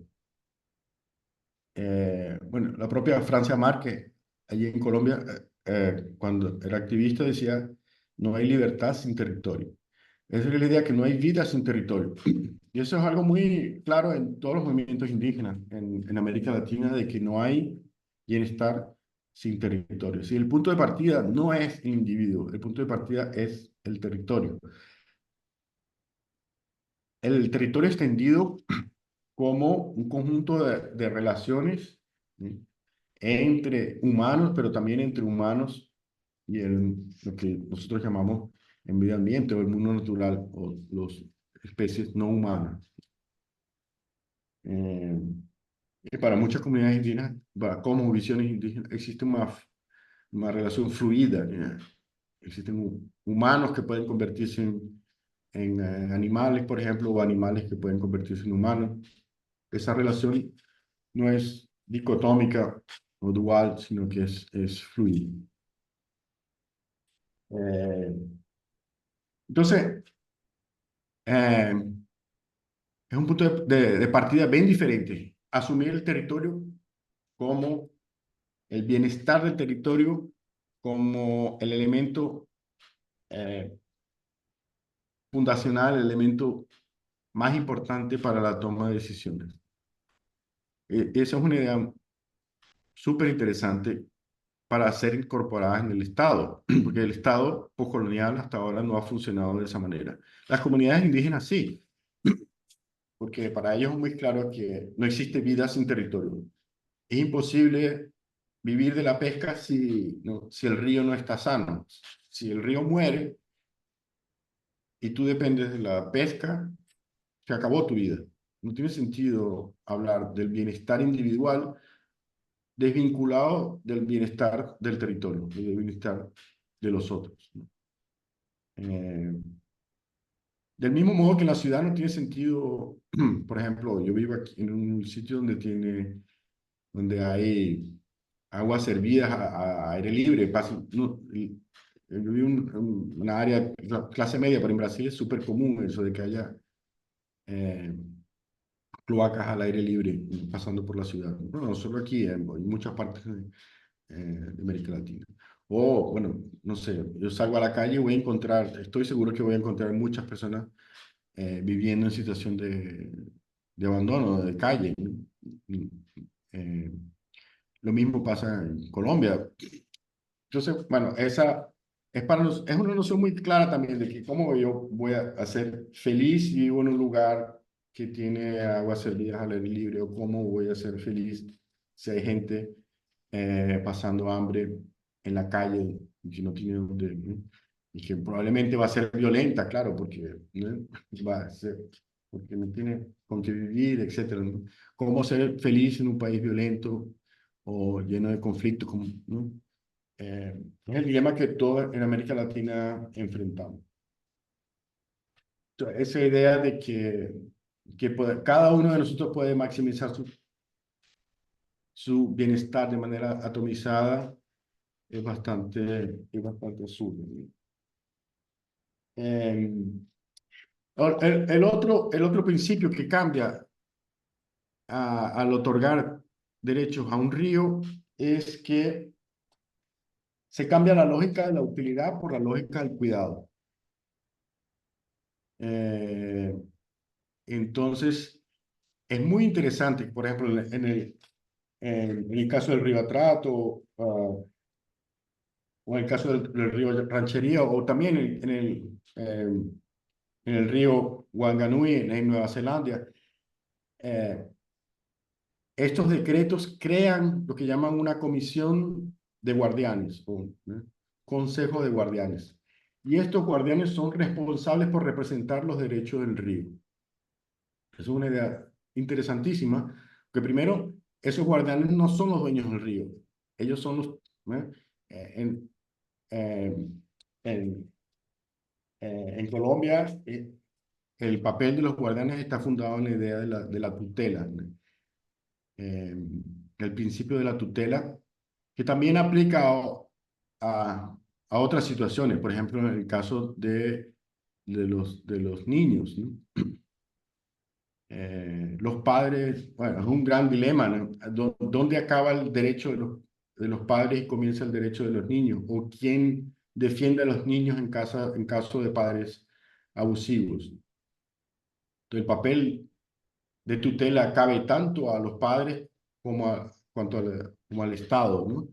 A: Bueno, la propia Francia Márquez, allí en Colombia, cuando era activista, decía, no hay libertad sin territorio. Esa es la idea que no hay vida sin territorio. Y eso es algo muy claro en todos los movimientos indígenas en América Latina, de que no hay bienestar sin territorio. Si el punto de partida no es el individuo, el punto de partida es el territorio. El territorio extendido como un conjunto de relaciones, ¿sí?, entre humanos, pero también entre humanos y lo que nosotros llamamos el medio ambiente o el mundo natural o las especies no humanas. Eh, y para muchas comunidades indígenas, como visiones indígenas, existe una relación fluida. Existen humanos que pueden convertirse en animales, por ejemplo, o animales que pueden convertirse en humanos. Esa relación no es dicotómica o dual, sino que es fluida. Eh, entonces, eh, es un punto de partida bien diferente. Asumir el territorio como el bienestar del territorio, como el elemento eh, fundacional, el elemento más importante para la toma de decisiones. Esa es una idea súper interesante para ser incorporadas en el Estado, porque el Estado postcolonial hasta ahora no ha funcionado de esa manera. Las comunidades indígenas sí, porque para ellos es muy claro que no existe vida sin territorio. Es imposible vivir de la pesca si el río no está sano. Si el río muere y tú dependes de la pesca, se acabó tu vida. No tiene sentido hablar del bienestar individual desvinculado del bienestar del territorio, del bienestar de los otros, ¿no? Eh, del mismo modo que en la ciudad no tiene sentido, por ejemplo, yo vivo aquí en un sitio donde hay aguas servidas a aire libre. Yo vivo en una área clase media, pero en Brasil es súper común eso de que haya eh, cloacas al aire libre pasando por la ciudad. No, no solo aquí, en muchas partes de América Latina. O, bueno, no sé, yo salgo a la calle y voy a encontrar, estoy seguro que voy a encontrar muchas personas viviendo en situación de abandono, de calle, ¿no? Eh, lo mismo pasa en Colombia. Entonces, bueno, esa es una noción muy clara también de que cómo yo voy a ser feliz si vivo en un lugar que tiene aguas servidas al aire libre, o cómo voy a ser feliz si hay gente pasando hambre en la calle y que no tiene donde, ¿no? Y que probablemente va a ser violenta, claro, porque, ¿no?, va a ser, porque no tiene con qué vivir, etcétera, ¿no? ¿Cómo ser feliz en un país violento o lleno de conflictos, como, ¿no? Es el dilema que todos en América Latina enfrentamos. Entonces, esa idea de cada uno de nosotros puede maximizar su bienestar de manera atomizada es bastante absurdo, ¿no? Eh, el otro principio que cambia al otorgar derechos a un río es que se cambia la lógica de la utilidad por la lógica del cuidado. Eh, entonces, es muy interesante, por ejemplo, en el caso del río Atrato, o en el caso del río Ranchería, o también en el río Wanganui, en Nueva Zelanda, eh, estos decretos crean lo que llaman una comisión de guardianes, o consejo de guardianes. Y estos guardianes son responsables por representar los derechos del río. Es una idea interesantísima, que primero, esos guardianes no son los dueños del río, ellos son los... ¿eh? Eh, En, eh, en, en Colombia, el papel de los guardianes está fundado en la idea de la tutela, ¿no? eh, el principio de la tutela, que también aplica a otras situaciones, por ejemplo, en el caso de los niños, ¿no? Los padres, bueno, es un gran dilema, ¿no? ¿Dónde acaba el derecho de los padres y comienza el derecho de los niños? ¿O quién defiende a los niños en caso de padres abusivos? Entonces, el papel de tutela cabe tanto a los padres como al Estado, ¿no?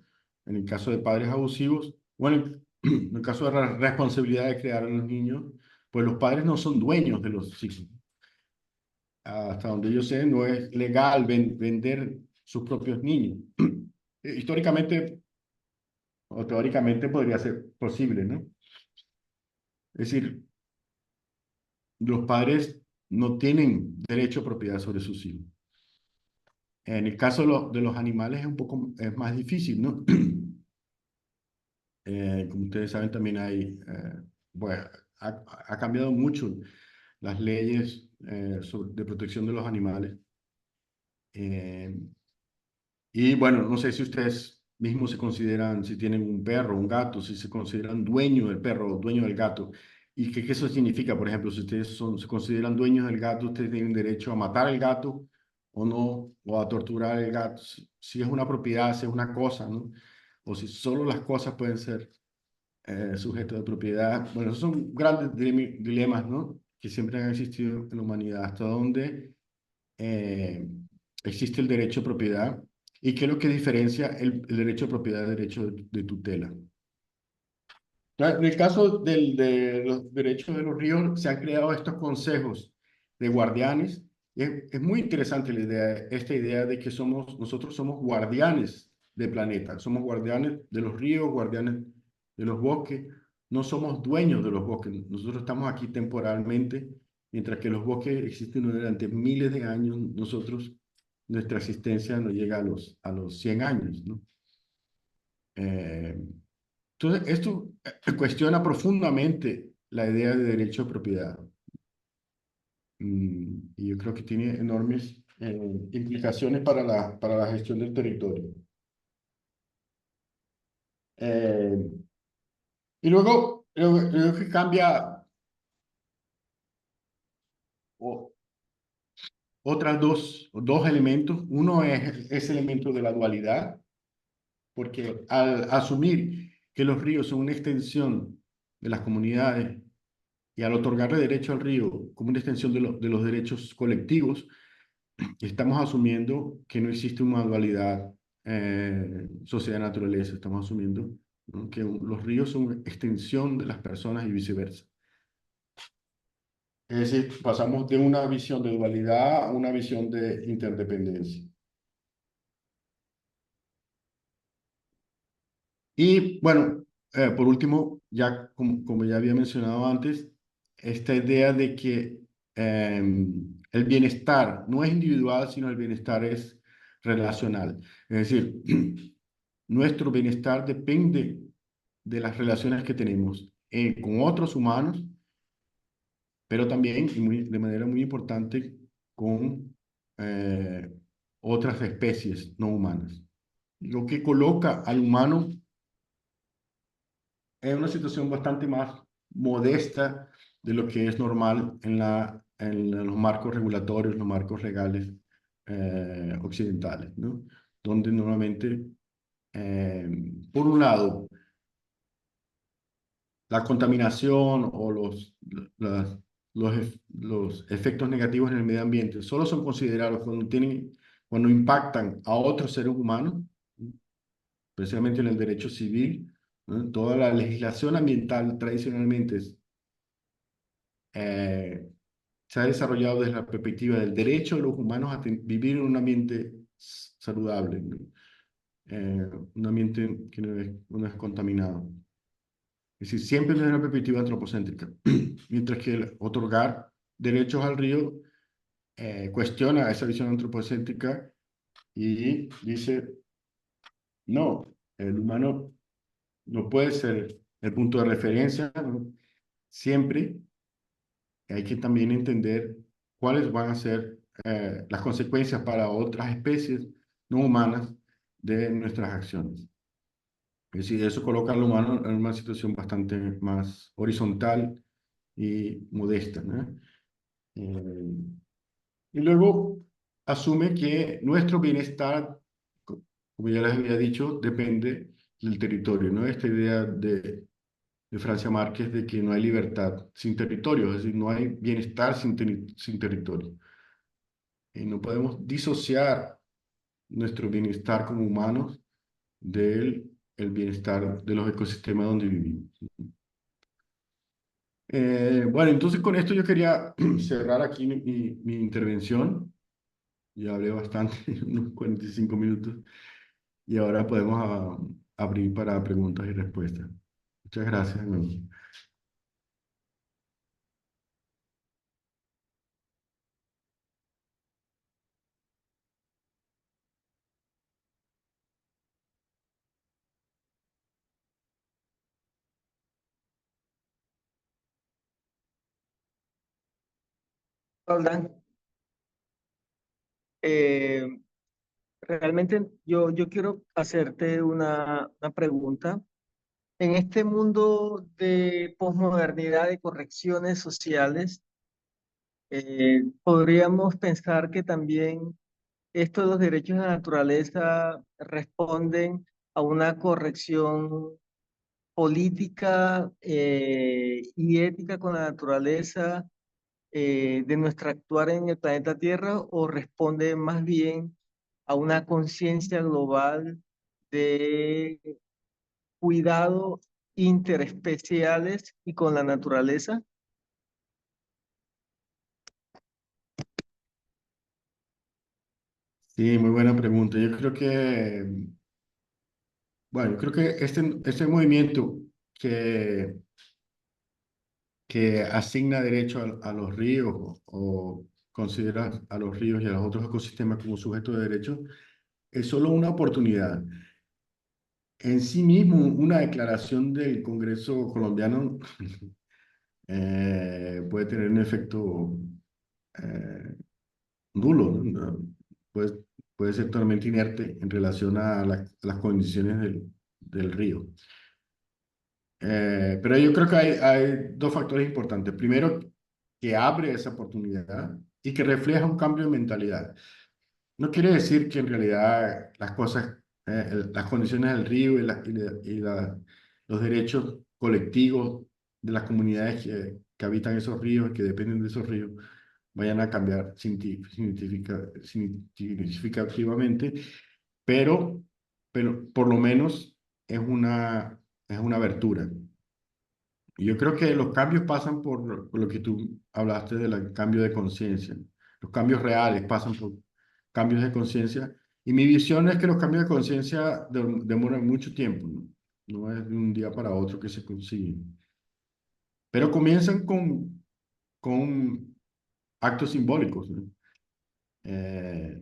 A: En el caso de padres abusivos, bueno, en el caso de la responsabilidad de criar a los niños, pues los padres no son dueños de los hijos. Hasta donde yo sé, no es legal vender sus propios niños. Históricamente o teóricamente podría ser posible, ¿no? Es decir, los padres no tienen derecho a propiedad sobre sus hijos. En el caso de los animales es más difícil, ¿no? Como ustedes saben, también bueno, ha cambiado mucho las leyes de protección de los animales. Eh, y bueno, no sé si ustedes mismos se consideran, si tienen un perro, un gato, si se consideran dueño del perro o dueño del gato. ¿Y qué eso significa? Por ejemplo, si ustedes se consideran dueños del gato, ustedes tienen derecho a matar al gato o no, o a torturar al gato. Si es una propiedad, si es una cosa, ¿no? O si solo las cosas pueden ser sujeto de propiedad. Bueno, esos son grandes dilemas, ¿no? Que siempre han existido en la humanidad. ¿Hasta dónde eh, existe el derecho de propiedad? ¿Y qué es lo que diferencia el derecho de propiedad del derecho de tutela? En el caso de los derechos de los ríos, se han creado estos consejos de guardianes. Es muy interesante esta idea de que nosotros somos guardianes del planeta, somos guardianes de los ríos, guardianes de los bosques, no somos dueños de los bosques, nosotros estamos aquí temporalmente, mientras que los bosques existen durante miles de años, nuestra existencia no llega a los 100 años, ¿no? Eh, entonces, esto cuestiona profundamente la idea de derecho de propiedad. Y yo creo que tiene enormes implicaciones para la gestión del territorio. Eh, y luego que cambia o- otras dos elementos. Uno es ese elemento de la dualidad, porque al asumir que los ríos son una extensión de las comunidades y al otorgarle derecho al río como una extensión de los derechos colectivos, estamos asumiendo que no existe una dualidad sociedad-naturaleza. Estamos asumiendo, ¿no?, que los ríos son extensión de las personas y viceversa. Es decir, pasamos de una visión de dualidad a una visión de interdependencia. Y bueno, por último, ya como ya había mencionado antes, esta idea de que el bienestar no es individual, sino el bienestar es relacional. Es decir, nuestro bienestar depende de las relaciones que tenemos con otros humanos, pero también de manera muy importante con eh, otras especies no humanas. Lo que coloca al humano en una situación bastante más modesta de lo que es normal en los marcos regulatorios, los marcos legales occidentales, ¿no? Donde normalmente, eh, por un lado, la contaminación o los efectos negativos en el medio ambiente solo son considerados cuando impactan a otros seres humanos, especialmente en el derecho civil, ¿no? Toda la legislación ambiental tradicionalmente eh, se ha desarrollado desde la perspectiva del derecho de los humanos a vivir en un ambiente saludable, ¿no? Un ambiente que no es contaminado. Es decir, siempre desde una perspectiva antropocéntrica, mientras que el otorgar derechos al río cuestiona esa visión antropocéntrica y dice, no, el humano no puede ser el punto de referencia, ¿no? Siempre hay que también entender cuáles van a ser las consecuencias para otras especies no humanas de nuestras acciones. Es decir, eso coloca al humano en una situación bastante más horizontal y modesta, ¿no? Eh, y luego asume que nuestro bienestar, como ya les había dicho, depende del territorio, ¿no? Esta idea de Francia Márquez de que no hay libertad sin territorio, es decir, no hay bienestar sin territorio. Y no podemos disociar nuestro bienestar como humanos del el bienestar de los ecosistemas donde vivimos. Bueno, entonces con esto yo quería cerrar aquí mi intervención. Ya hablé bastante, unos 45 minutos, y ahora podemos abrir para preguntas y respuestas. Muchas gracias.
B: Roldán, eh, realmente yo quiero hacerte una pregunta. En este mundo de posmodernidad, de correcciones sociales, podríamos pensar que también esto de los derechos de la naturaleza responden a una corrección política y ética con la naturaleza de nuestro actuar en el planeta Tierra, o responde más bien a una conciencia global de cuidado interespeciales y con la naturaleza?
A: Sí, muy buena pregunta. Yo creo que, bueno, yo creo que este movimiento que, que asigna derecho a los ríos o considera a los ríos y a los otros ecosistemas como sujetos de derecho es solo una oportunidad. En sí mismo, una declaración del Congreso colombiano puede tener un efecto eh, nulo, ¿no? Puede, puede ser totalmente inerte en relación a las condiciones del río. Pero yo creo que hay dos factores importantes. Primero, que abre esa oportunidad y que refleja un cambio de mentalidad. No quiere decir que en realidad las cosas, las condiciones del río los derechos colectivos de las comunidades que habitan esos ríos, que dependen de esos ríos, vayan a cambiar significativamente, pero, pero por lo menos es una abertura. Y yo creo que los cambios pasan por lo que tú hablaste del cambio de conciencia. Los cambios reales pasan por cambios de conciencia. Y mi visión es que los cambios de conciencia demoran mucho tiempo, ¿no? No es de un día para otro que se consiguen. Pero comienzan con actos simbólicos, ¿no? Eh,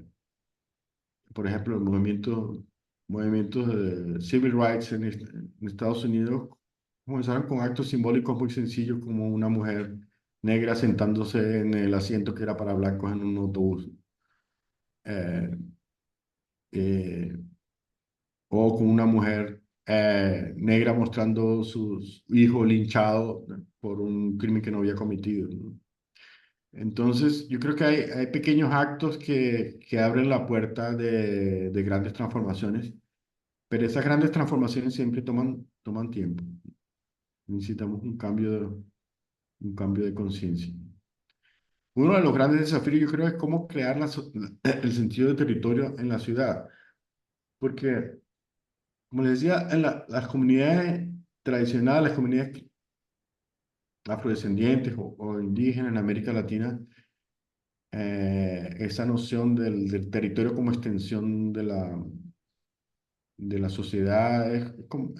A: por ejemplo, movimientos de civil rights en Estados Unidos comenzaron con actos simbólicos muy sencillos como una mujer negra sentándose en el asiento que era para blancos en un autobús. Eh, eh, o con una mujer negra mostrando sus hijos linchados por un crimen que no había cometido, ¿no? Entonces, yo creo que hay pequeños actos que abren la puerta de grandes transformaciones, pero esas grandes transformaciones siempre toman tiempo. Necesitamos un cambio de conciencia. Uno de los grandes desafíos, yo creo, es cómo crear el sentido de territorio en la ciudad, porque, como les decía, en las comunidades tradicionales, las comunidades afrodescendientes o indígenas en América Latina, esa noción del territorio como extensión de la sociedad es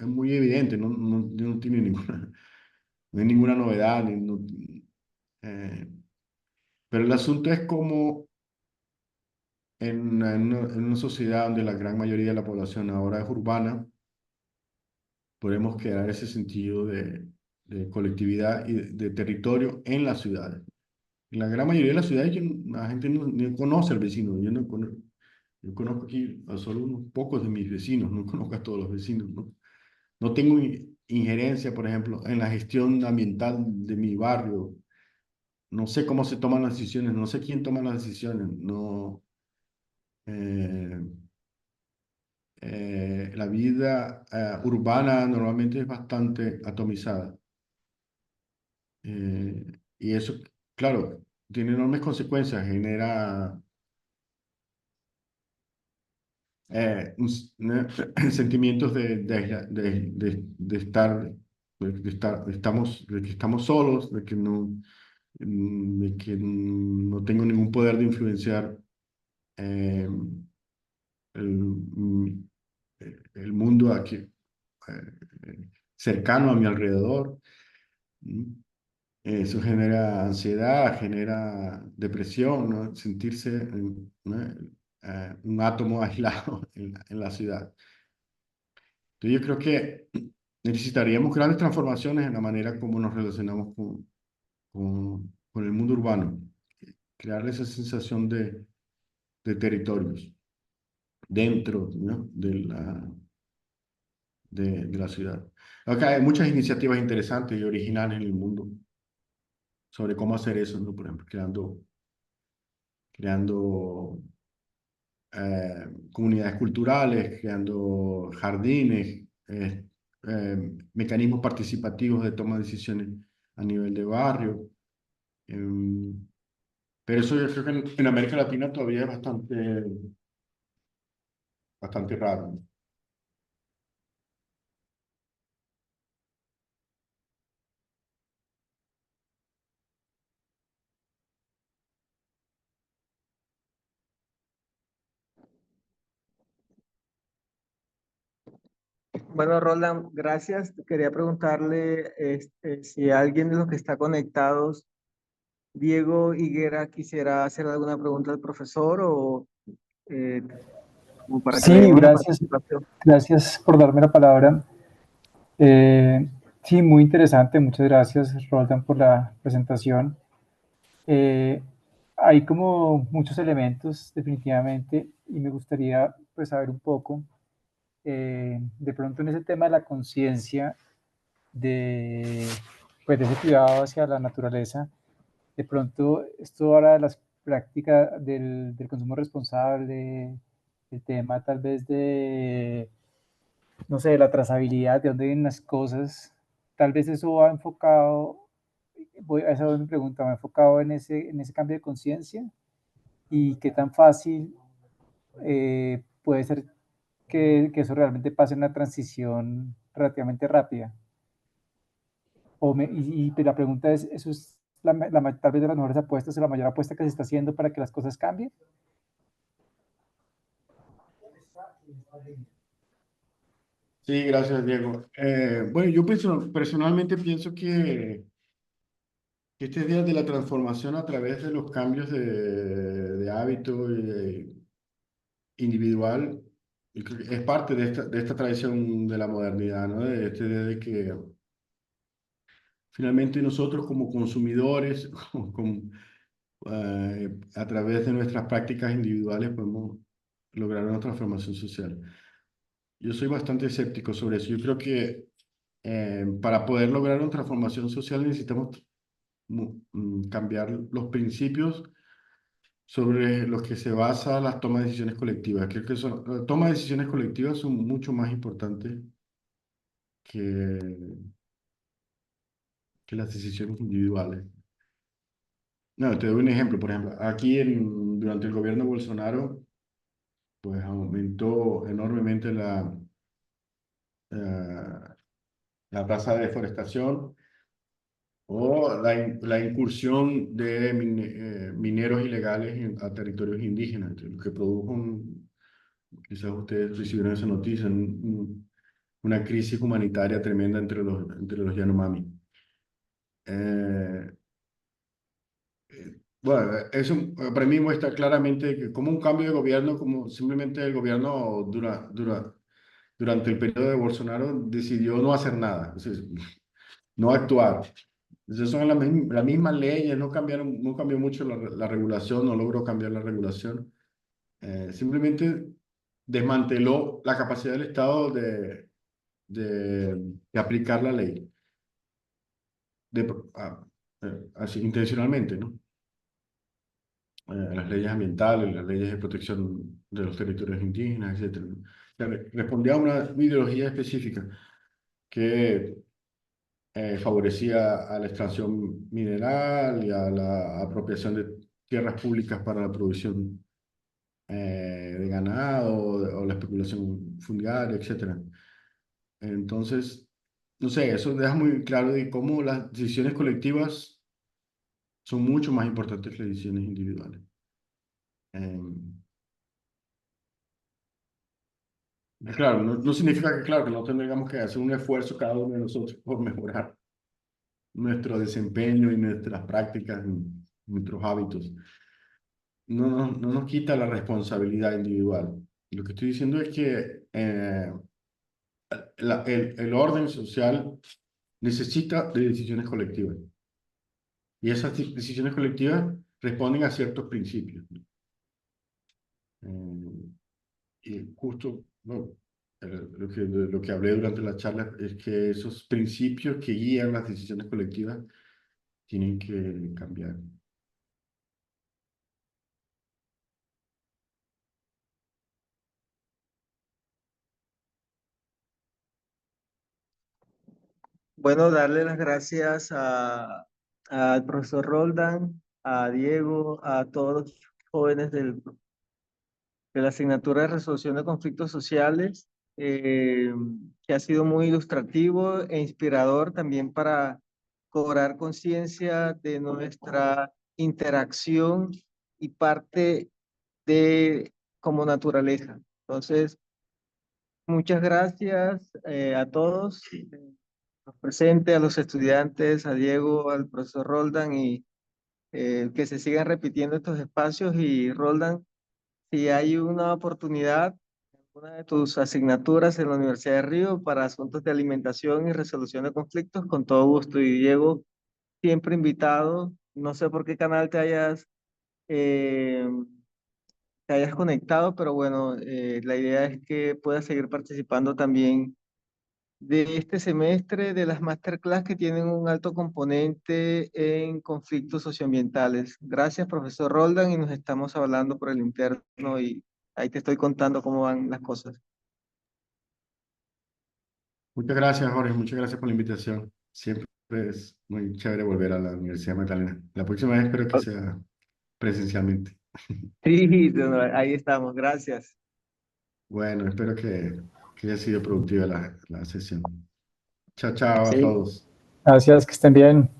A: muy evidente, no tiene ninguna, no hay ninguna novedad, eh, pero el asunto es cómo en una sociedad donde la gran mayoría de la población ahora es urbana, podemos crear ese sentido de colectividad y de territorio en las ciudades. En la gran mayoría de las ciudades la gente no conoce al vecino. Yo conozco aquí a solo unos pocos de mis vecinos, no conozco a todos los vecinos, ¿no? No tengo injerencia, por ejemplo, en la gestión ambiental de mi barrio. No sé cómo se toman las decisiones, no sé quién toma las decisiones. No, eh, la vida urbana normalmente es bastante atomizada. Y eso, claro, tiene enormes consecuencias, genera sentimientos de estar, de que estamos solos, de que no tengo ningún poder de influenciar eh, el, mm, el mundo aquí, cercano a mi alrededor. ¿Mm? Eso genera ansiedad, genera depresión, ¿no? Sentirse un átomo aislado en la ciudad. Entonces yo creo que necesitaríamos grandes transformaciones en la manera como nos relacionamos con el mundo urbano, crear esa sensación de territorios dentro, ¿no? de la ciudad. Acá hay muchas iniciativas interesantes y originales en el mundo sobre cómo hacer eso, ¿no? Por ejemplo, creando comunidades culturales, creando jardines, mecanismos participativos de toma de decisiones a nivel de barrio. Em, pero eso yo creo que en América Latina todavía es bastante raro, ¿no?
B: Bueno, Roland, gracias. Quería preguntarle si alguien de los que está conectados, Diego Higuera, quisiera hacer alguna pregunta al profesor o eh, como para que le
C: Sí,
B: demos la
C: gracias.
B: participación.
C: Gracias por darme la palabra. Sí, muy interesante. Muchas gracias, Roldan, por la presentación. Eh, Hay como muchos elementos, definitivamente, y me gustaría pues saber un poco, de pronto en ese tema de la conciencia, de, pues, de ese cuidado hacia la naturaleza, de pronto esto ahora de las prácticas del consumo responsable, el tema tal vez de no sé, la trazabilidad, de dónde vienen las cosas, tal vez eso va enfocado, esa es mi pregunta, va enfocado en ese cambio de conciencia y qué tan fácil puede ser que eso realmente pase en una transición relativamente rápida. La pregunta es, ¿eso es tal vez de las mejores apuestas o la mayor apuesta que se está haciendo para que las cosas cambien?
A: Sí, gracias, Diego. Bueno, yo personalmente pienso que este día de la transformación a través de los cambios de hábito individual, y creo que es parte de esta tradición de la modernidad, ¿no? De que finalmente nosotros como consumidores, a través de nuestras prácticas individuales podemos lograr una transformación social. Yo soy bastante escéptico sobre eso. Yo creo que para poder lograr una transformación social necesitamos cambiar los principios sobre los que se basa la toma de decisiones colectivas. Creo que la toma de decisiones colectivas son mucho más importantes que, que las decisiones individuales. No, te doy un ejemplo. Por ejemplo, aquí durante el gobierno de Bolsonaro, pues aumentó enormemente eh, la tasa de deforestación o la incursión de mineros ilegales a territorios indígenas, lo que produjo, quizás ustedes recibieron esa noticia, una crisis humanitaria tremenda entre los Yanomami. Eh, bueno, eso para mí muestra claramente que como un cambio de gobierno, como simplemente el gobierno durante el periodo de Bolsonaro decidió no hacer nada, es decir, no actuar. Entonces son las mismas leyes, no cambió mucho la regulación, no logró cambiar la regulación. Simplemente desmanteló la capacidad del Estado de aplicar la ley, de, ah, así intencionalmente, ¿no? Las leyes ambientales, las leyes de protección de los territorios indígenas, etcétera, ¿no? O sea, respondía a una ideología específica que favorecía a la extracción mineral y a la apropiación de tierras públicas para la producción de ganado o la especulación fundiaria, etcétera. Entonces, no sé, eso deja muy claro de cómo las decisiones colectivas son mucho más importantes que las decisiones individuales. Eh, claro, no significa que, claro, que no tendríamos que hacer un esfuerzo cada uno de nosotros por mejorar nuestro desempeño y nuestras prácticas, nuestros hábitos. No nos quita la responsabilidad individual. Lo que estoy diciendo es que el orden social necesita de decisiones colectivas. Y esas decisiones colectivas responden a ciertos principios, ¿no? Y justo, no, lo que hablé durante la charla es que esos principios que guían las decisiones colectivas tienen que cambiar.
B: Bueno, darle las gracias al profesor Roldán, a Diego, a todos los jóvenes de la asignatura de resolución de conflictos sociales, eh, que ha sido muy ilustrativo e inspirador también para cobrar conciencia de nuestra interacción y parte de como naturaleza. Entonces, muchas gracias a todos los presentes, a los estudiantes, a Diego, al profesor Roldán y que se sigan repitiendo estos espacios. Y Roldán, si hay una oportunidad, en una de tus asignaturas en la Universidad de Río para asuntos de alimentación y resolución de conflictos, con todo gusto. Y Diego, siempre invitado. No sé por qué canal eh, te hayas conectado, pero bueno, la idea es que puedas seguir participando también de este semestre de las masterclass que tienen un alto componente en conflictos socioambientales. Gracias, profesor Roldan, y nos estamos hablando por el interno y ahí te estoy contando cómo van las cosas.
A: Muchas gracias, Jorge. Muchas gracias por la invitación. Siempre es muy chévere volver a la Universidad Magdalena. La próxima vez espero que sea presencialmente.
B: Sí, ahí estamos, gracias.
A: Bueno, espero que haya sido productiva la sesión. Chao, chao a
B: Sí.
A: todos.
C: Gracias, que estén bien.